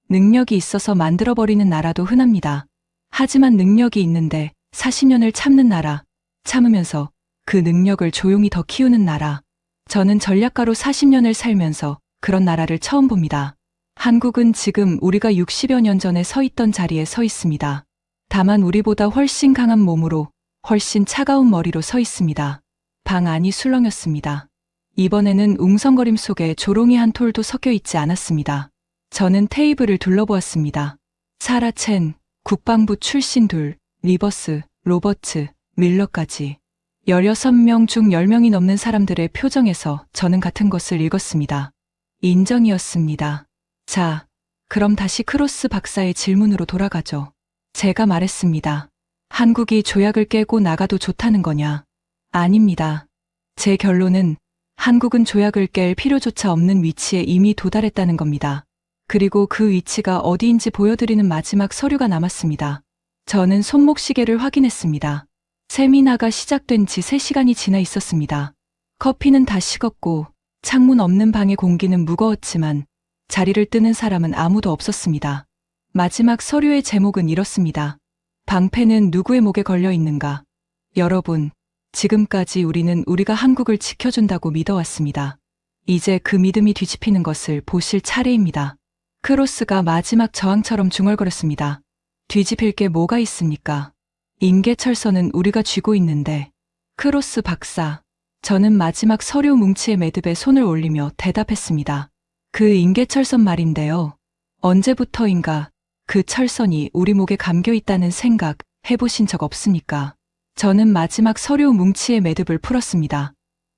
능력이 있어서 만들어버리는 나라도 흔합니다. 하지만 능력이 있는데 40년을 참는 나라, 참으면서 그 능력을 조용히 더 키우는 나라. 저는 전략가로 40년을 살면서 그런 나라를 처음 봅니다. 한국은 지금 우리가 60여 년 전에 서 있던 자리에 서 있습니다. 다만 우리보다 훨씬 강한 몸으로, 훨씬 차가운 머리로 서 있습니다. 방 안이 술렁였습니다. 이번에는 웅성거림 속에 조롱이 한 톨도 섞여 있지 않았습니다. 저는 테이블을 둘러보았습니다. 사라 첸, 국방부 출신 둘, 리버스, 로버츠, 밀러까지. 16명 중 10명이 넘는 사람들의 표정에서 저는 같은 것을 읽었습니다. 인정이었습니다. 자, 그럼 다시 크로스 박사의 질문으로 돌아가죠. 제가 말했습니다. 한국이 조약을 깨고 나가도 좋다는 거냐? 아닙니다. 제 결론은 한국은 조약을 깰 필요조차 없는 위치에 이미 도달했다는 겁니다. 그리고 그 위치가 어디인지 보여드리는 마지막 서류가 남았습니다. 저는 손목시계를 확인했습니다. 세미나가 시작된 지 3시간이 지나 있었습니다. 커피는 다 식었고 창문 없는 방의 공기는 무거웠지만 자리를 뜨는 사람은 아무도 없었습니다. 마지막 서류의 제목은 이렇습니다. 방패는 누구의 목에 걸려 있는가? 여러분, 지금까지 우리는 우리가 한국을 지켜준다고 믿어왔습니다. 이제 그 믿음이 뒤집히는 것을 보실 차례입니다. 크로스가 마지막 저항처럼 중얼거렸습니다. 뒤집힐 게 뭐가 있습니까? 임계철서는 우리가 쥐고 있는데. 크로스 박사. 저는 마지막 서류 뭉치의 매듭에 손을 올리며 대답했습니다. 그 임계철선 말인데요. 언제부터인가 그 철선이 우리 목에 감겨 있다는 생각 해보신 적 없습니까? 저는 마지막 서류 뭉치의 매듭을 풀었습니다.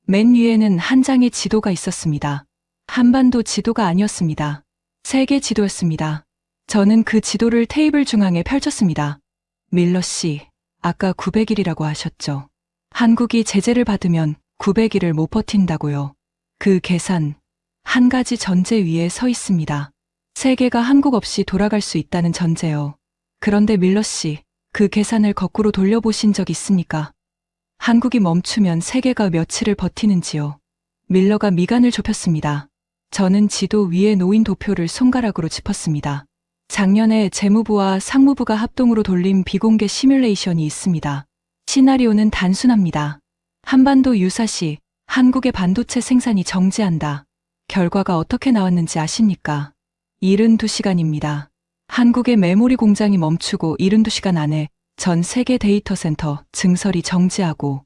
맨 위에는 한 장의 지도가 있었습니다. 한반도 지도가 아니었습니다. 세계 지도였습니다. 저는 그 지도를 테이블 중앙에 펼쳤습니다. 밀러 씨, 아까 900일이라고 하셨죠? 한국이 제재를 받으면 900일을 못 버틴다고요. 그 계산, 한 가지 전제 위에 서 있습니다. 세계가 한국 없이 돌아갈 수 있다는 전제요. 그런데 밀러 씨, 그 계산을 거꾸로 돌려보신 적 있습니까? 한국이 멈추면 세계가 며칠을 버티는지요. 밀러가 미간을 좁혔습니다. 저는 지도 위에 놓인 도표를 손가락으로 짚었습니다. 작년에 재무부와 상무부가 합동으로 돌린 비공개 시뮬레이션이 있습니다. 시나리오는 단순합니다. 한반도 유사시 한국의 반도체 생산이 정지한다. 결과가 어떻게 나왔는지 아십니까? 72시간입니다. 한국의 메모리 공장이 멈추고 72시간 안에 전 세계 데이터 센터 증설이 정지하고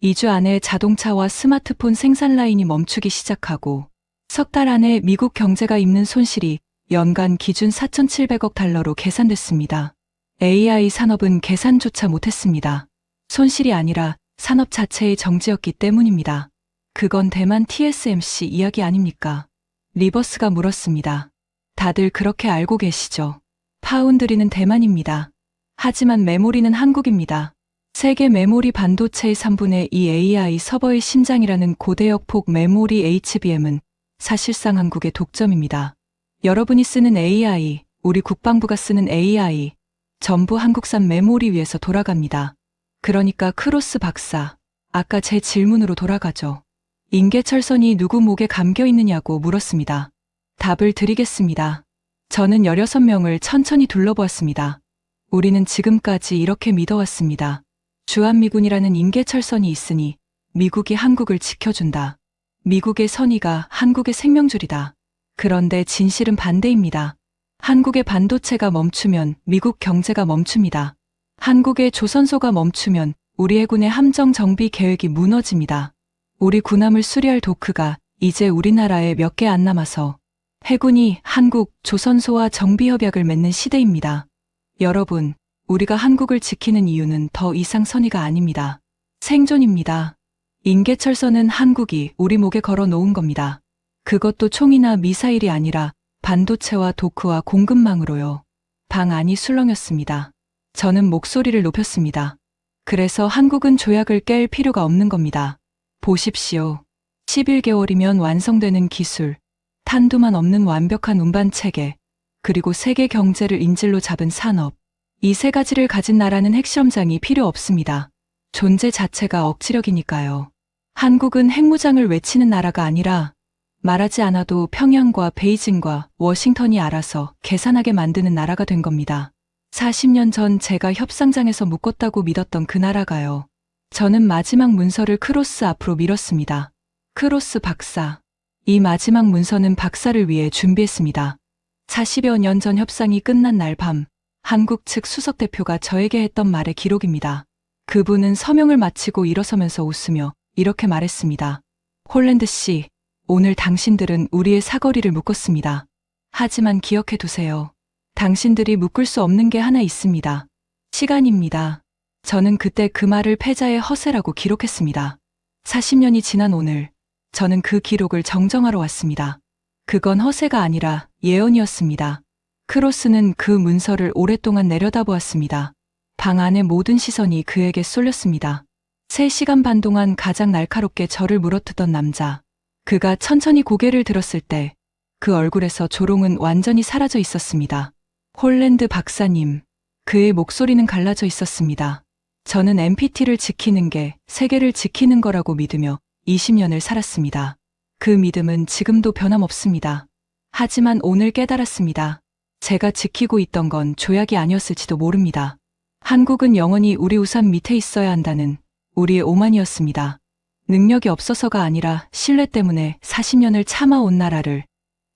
2주 안에 자동차와 스마트폰 생산 라인이 멈추기 시작하고 석 달 안에 미국 경제가 입는 손실이 연간 기준 4,700억 달러로 계산됐습니다. AI 산업은 계산조차 못했습니다. 손실이 아니라 산업 자체의 정지였기 때문입니다. 그건 대만 TSMC 이야기 아닙니까? 리버스가 물었습니다. 다들 그렇게 알고 계시죠? 파운드리는 대만입니다. 하지만 메모리는 한국입니다. 세계 메모리 반도체의 3분의 2 AI 서버의 심장이라는 고대역 폭 메모리 HBM은 사실상 한국의 독점입니다. 여러분이 쓰는 AI, 우리 국방부가 쓰는 AI, 전부 한국산 메모리 위에서 돌아갑니다. 그러니까 크로스 박사, 아까 제 질문으로 돌아가죠. 임계철선이 누구 목에 감겨 있느냐고 물었습니다. 답을 드리겠습니다. 저는 16명을 천천히 둘러보았습니다. 우리는 지금까지 이렇게 믿어왔습니다. 주한미군이라는 임계철선이 있으니 미국이 한국을 지켜준다. 미국의 선의가 한국의 생명줄이다. 그런데 진실은 반대입니다. 한국의 반도체가 멈추면 미국 경제가 멈춥니다. 한국의 조선소가 멈추면 우리 해군의 함정 정비 계획이 무너집니다. 우리 군함을 수리할 도크가 이제 우리나라에 몇 개 안 남아서 해군이 한국 조선소와 정비협약을 맺는 시대입니다. 여러분, 우리가 한국을 지키는 이유는 더 이상 선의가 아닙니다. 생존입니다. 임계철선은 한국이 우리 목에 걸어 놓은 겁니다. 그것도 총이나 미사일이 아니라 반도체와 도크와 공급망으로요. 방 안이 술렁였습니다. 저는 목소리를 높였습니다. 그래서 한국은 조약을 깰 필요가 없는 겁니다. 보십시오. 11개월이면 완성되는 기술, 탄두만 없는 완벽한 운반 체계, 그리고 세계 경제를 인질로 잡은 산업. 이 세 가지를 가진 나라는 핵실험장이 필요 없습니다. 존재 자체가 억지력이니까요. 한국은 핵무장을 외치는 나라가 아니라 말하지 않아도 평양과 베이징과 워싱턴이 알아서 계산하게 만드는 나라가 된 겁니다. 40년 전 제가 협상장에서 묶었다고 믿었던 그 나라가요. 저는 마지막 문서를 크로스 앞으로 밀었습니다. 크로스 박사. 이 마지막 문서는 박사를 위해 준비했습니다. 40여 년 전 협상이 끝난 날 밤, 한국 측 수석 대표가 저에게 했던 말의 기록입니다. 그분은 서명을 마치고 일어서면서 웃으며 이렇게 말했습니다. 홀랜드 씨, 오늘 당신들은 우리의 사거리를 묶었습니다. 하지만 기억해 두세요. 당신들이 묶을 수 없는 게 하나 있습니다. 시간입니다. 저는 그때 그 말을 패자의 허세라고 기록했습니다. 40년이 지난 오늘, 저는 그 기록을 정정하러 왔습니다. 그건 허세가 아니라 예언이었습니다. 크로스는 그 문서를 오랫동안 내려다보았습니다. 방 안의 모든 시선이 그에게 쏠렸습니다. 3시간 반 동안 가장 날카롭게 저를 물어뜯던 남자. 그가 천천히 고개를 들었을 때 그 얼굴에서 조롱은 완전히 사라져 있었습니다. 홀랜드 박사님, 그의 목소리는 갈라져 있었습니다. 저는 NPT를 지키는 게 세계를 지키는 거라고 믿으며 20년을 살았습니다. 그 믿음은 지금도 변함없습니다. 하지만 오늘 깨달았습니다. 제가 지키고 있던 건 조약이 아니었을지도 모릅니다. 한국은 영원히 우리 우산 밑에 있어야 한다는 우리의 오만이었습니다. 능력이 없어서가 아니라 신뢰 때문에 40년을 참아온 나라를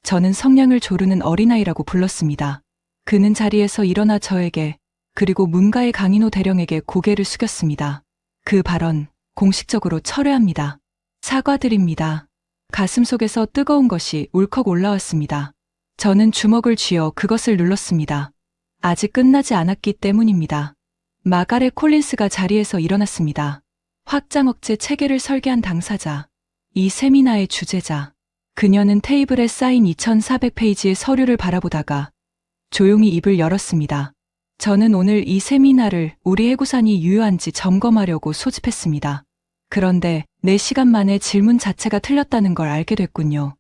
저는 성량을 조르는 어린아이라고 불렀습니다. 그는 자리에서 일어나 저에게 그리고 문가의 강인호 대령에게 고개를 숙였습니다. 그 발언 공식적으로 철회합니다. 사과드립니다. 가슴속에서 뜨거운 것이 울컥 올라왔습니다. 저는 주먹을 쥐어 그것을 눌렀습니다. 아직 끝나지 않았기 때문입니다. 마가렛 콜린스가 자리에서 일어났습니다. 확장 억제 체계를 설계한 당사자, 이 세미나의 주제자. 그녀는 테이블에 쌓인 2400페이지의 서류를 바라보다가 조용히 입을 열었습니다. 저는 오늘 이 세미나를 우리 해구산이 유효한지 점검하려고 소집했습니다. 그런데 4시간 만에 질문 자체가 틀렸다는 걸 알게 됐군요.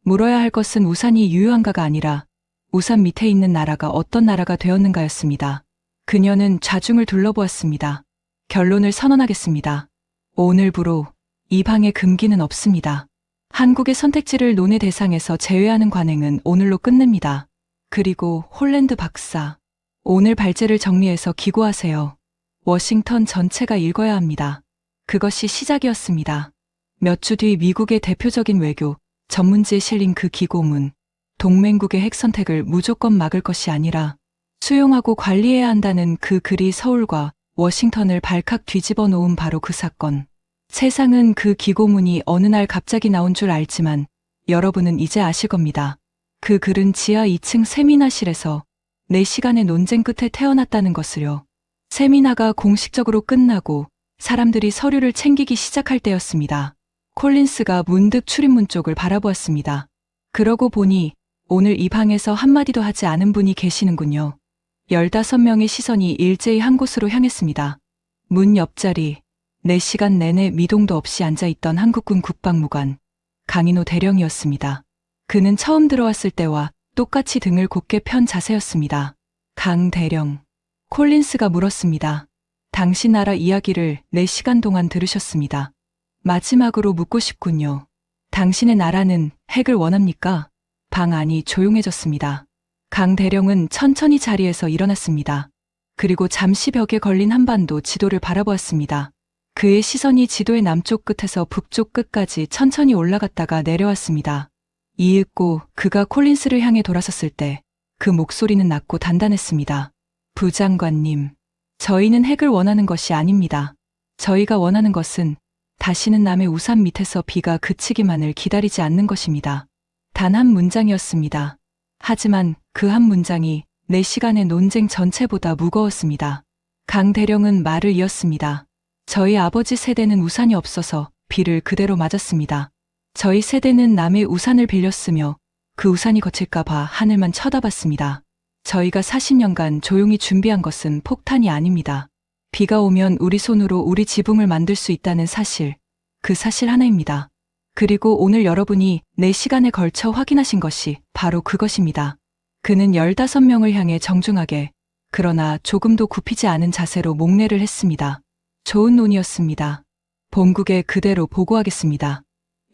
물어야 할 것은 우산이 유효한가가 아니라 우산 밑에 있는 나라가 어떤 나라가 되었는가였습니다. 그녀는 좌중을 둘러보았습니다. 결론을 선언하겠습니다. 오늘부로 이 방에 금기는 없습니다. 한국의 선택지를 논의 대상에서 제외하는 관행은 오늘로 끝냅니다. 그리고 홀랜드 박사, 오늘 발제를 정리해서 기고하세요. 워싱턴 전체가 읽어야 합니다. 그것이 시작이었습니다. 몇 주 뒤 미국의 대표적인 외교 전문지에 실린 그 기고문, 동맹국의 핵 선택을 무조건 막을 것이 아니라 수용하고 관리해야 한다는 그 글이 서울과 워싱턴을 발칵 뒤집어 놓은 바로 그 사건. 세상은 그 기고문이 어느 날 갑자기 나온 줄 알지만 여러분은 이제 아실 겁니다. 그 글은 지하 2층 세미나실에서 4시간의 논쟁 끝에 태어났다는 것을요. 세미나가 공식적으로 끝나고 사람들이 서류를 챙기기 시작할 때였습니다. 콜린스가 문득 출입문 쪽을 바라보았습니다. 그러고 보니 오늘 이 방에서 한마디도 하지 않은 분이 계시는군요. 15명의 시선이 일제히 한 곳으로 향했습니다. 문 옆자리, 4시간 내내 미동도 없이 앉아있던 한국군 국방무관, 강인호 대령이었습니다. 그는 처음 들어왔을 때와 똑같이 등을 곧게 편 자세였습니다. 강 대령, 콜린스가 물었습니다. 당시 나라 이야기를 4시간 동안 들으셨습니다. 마지막으로 묻고 싶군요. 당신의 나라는 핵을 원합니까? 방 안이 조용해졌습니다. 강 대령은 천천히 자리에서 일어났습니다. 그리고 잠시 벽에 걸린 한반도 지도를 바라보았습니다. 그의 시선이 지도의 남쪽 끝에서 북쪽 끝까지 천천히 올라갔다가 내려왔습니다. 이윽고 그가 콜린스를 향해 돌아섰을 때 그 목소리는 낮고 단단했습니다. 부장관님, 저희는 핵을 원하는 것이 아닙니다. 저희가 원하는 것은 다시는 남의 우산 밑에서 비가 그치기만을 기다리지 않는 것입니다. 단 한 문장이었습니다. 하지만 그 한 문장이 4시간의 논쟁 전체보다 무거웠습니다. 강 대령은 말을 이었습니다. 저희 아버지 세대는 우산이 없어서 비를 그대로 맞았습니다. 저희 세대는 남의 우산을 빌렸으며 그 우산이 거칠까봐 하늘만 쳐다봤습니다. 저희가 40년간 조용히 준비한 것은 폭탄이 아닙니다. 비가 오면 우리 손으로 우리 지붕을 만들 수 있다는 사실, 그 사실 하나입니다. 그리고 오늘 여러분이 4시간에 걸쳐 확인하신 것이 바로 그것입니다. 그는 15명을 향해 정중하게, 그러나 조금도 굽히지 않은 자세로 목례를 했습니다. 좋은 논의였습니다. 본국에 그대로 보고하겠습니다.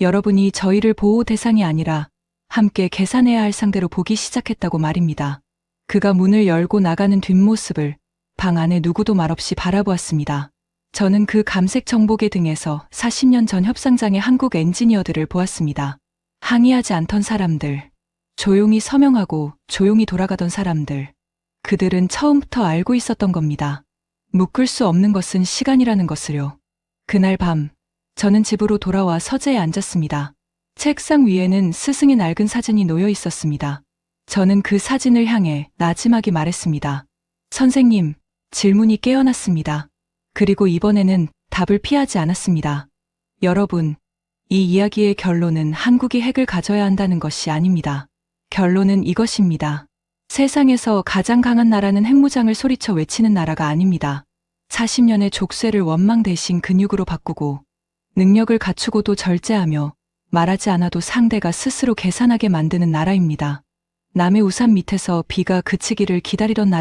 여러분이 저희를 보호 대상이 아니라 함께 계산해야 할 상대로 보기 시작했다고 말입니다. 그가 문을 열고 나가는 뒷모습을 방 안에 누구도 말없이 바라보았습니다. 저는 그 감색 정복의 등에서 40년 전 협상장의 한국 엔지니어들을 보았습니다. 항의하지 않던 사람들, 조용히 서명하고 조용히 돌아가던 사람들. 그들은 처음부터 알고 있었던 겁니다. 묶을 수 없는 것은 시간이라는 것을요. 그날 밤, 저는 집으로 돌아와 서재에 앉았습니다. 책상 위에는 스승의 낡은 사진이 놓여 있었습니다. 저는 그 사진을 향해 나지막이 말했습니다. 선생님, 질문이 깨어났습니다. 그리고 이번에는 답을 피하지 않았습니다. 여러분, 이 이야기의 결론은 한국이 핵을 가져야 한다는 것이 아닙니다. 결론은 이것입니다. 세상에서 가장 강한 나라는 핵무장을 소리쳐 외치는 나라가 아닙니다. 40년의 족쇄를 원망 대신 근육으로 바꾸고 능력을 갖추고도 절제하며 말하지 않아도 상대가 스스로 계산하게 만드는 나라입니다. 남의 우산 밑에서 비가 그치기를 기다리던 나라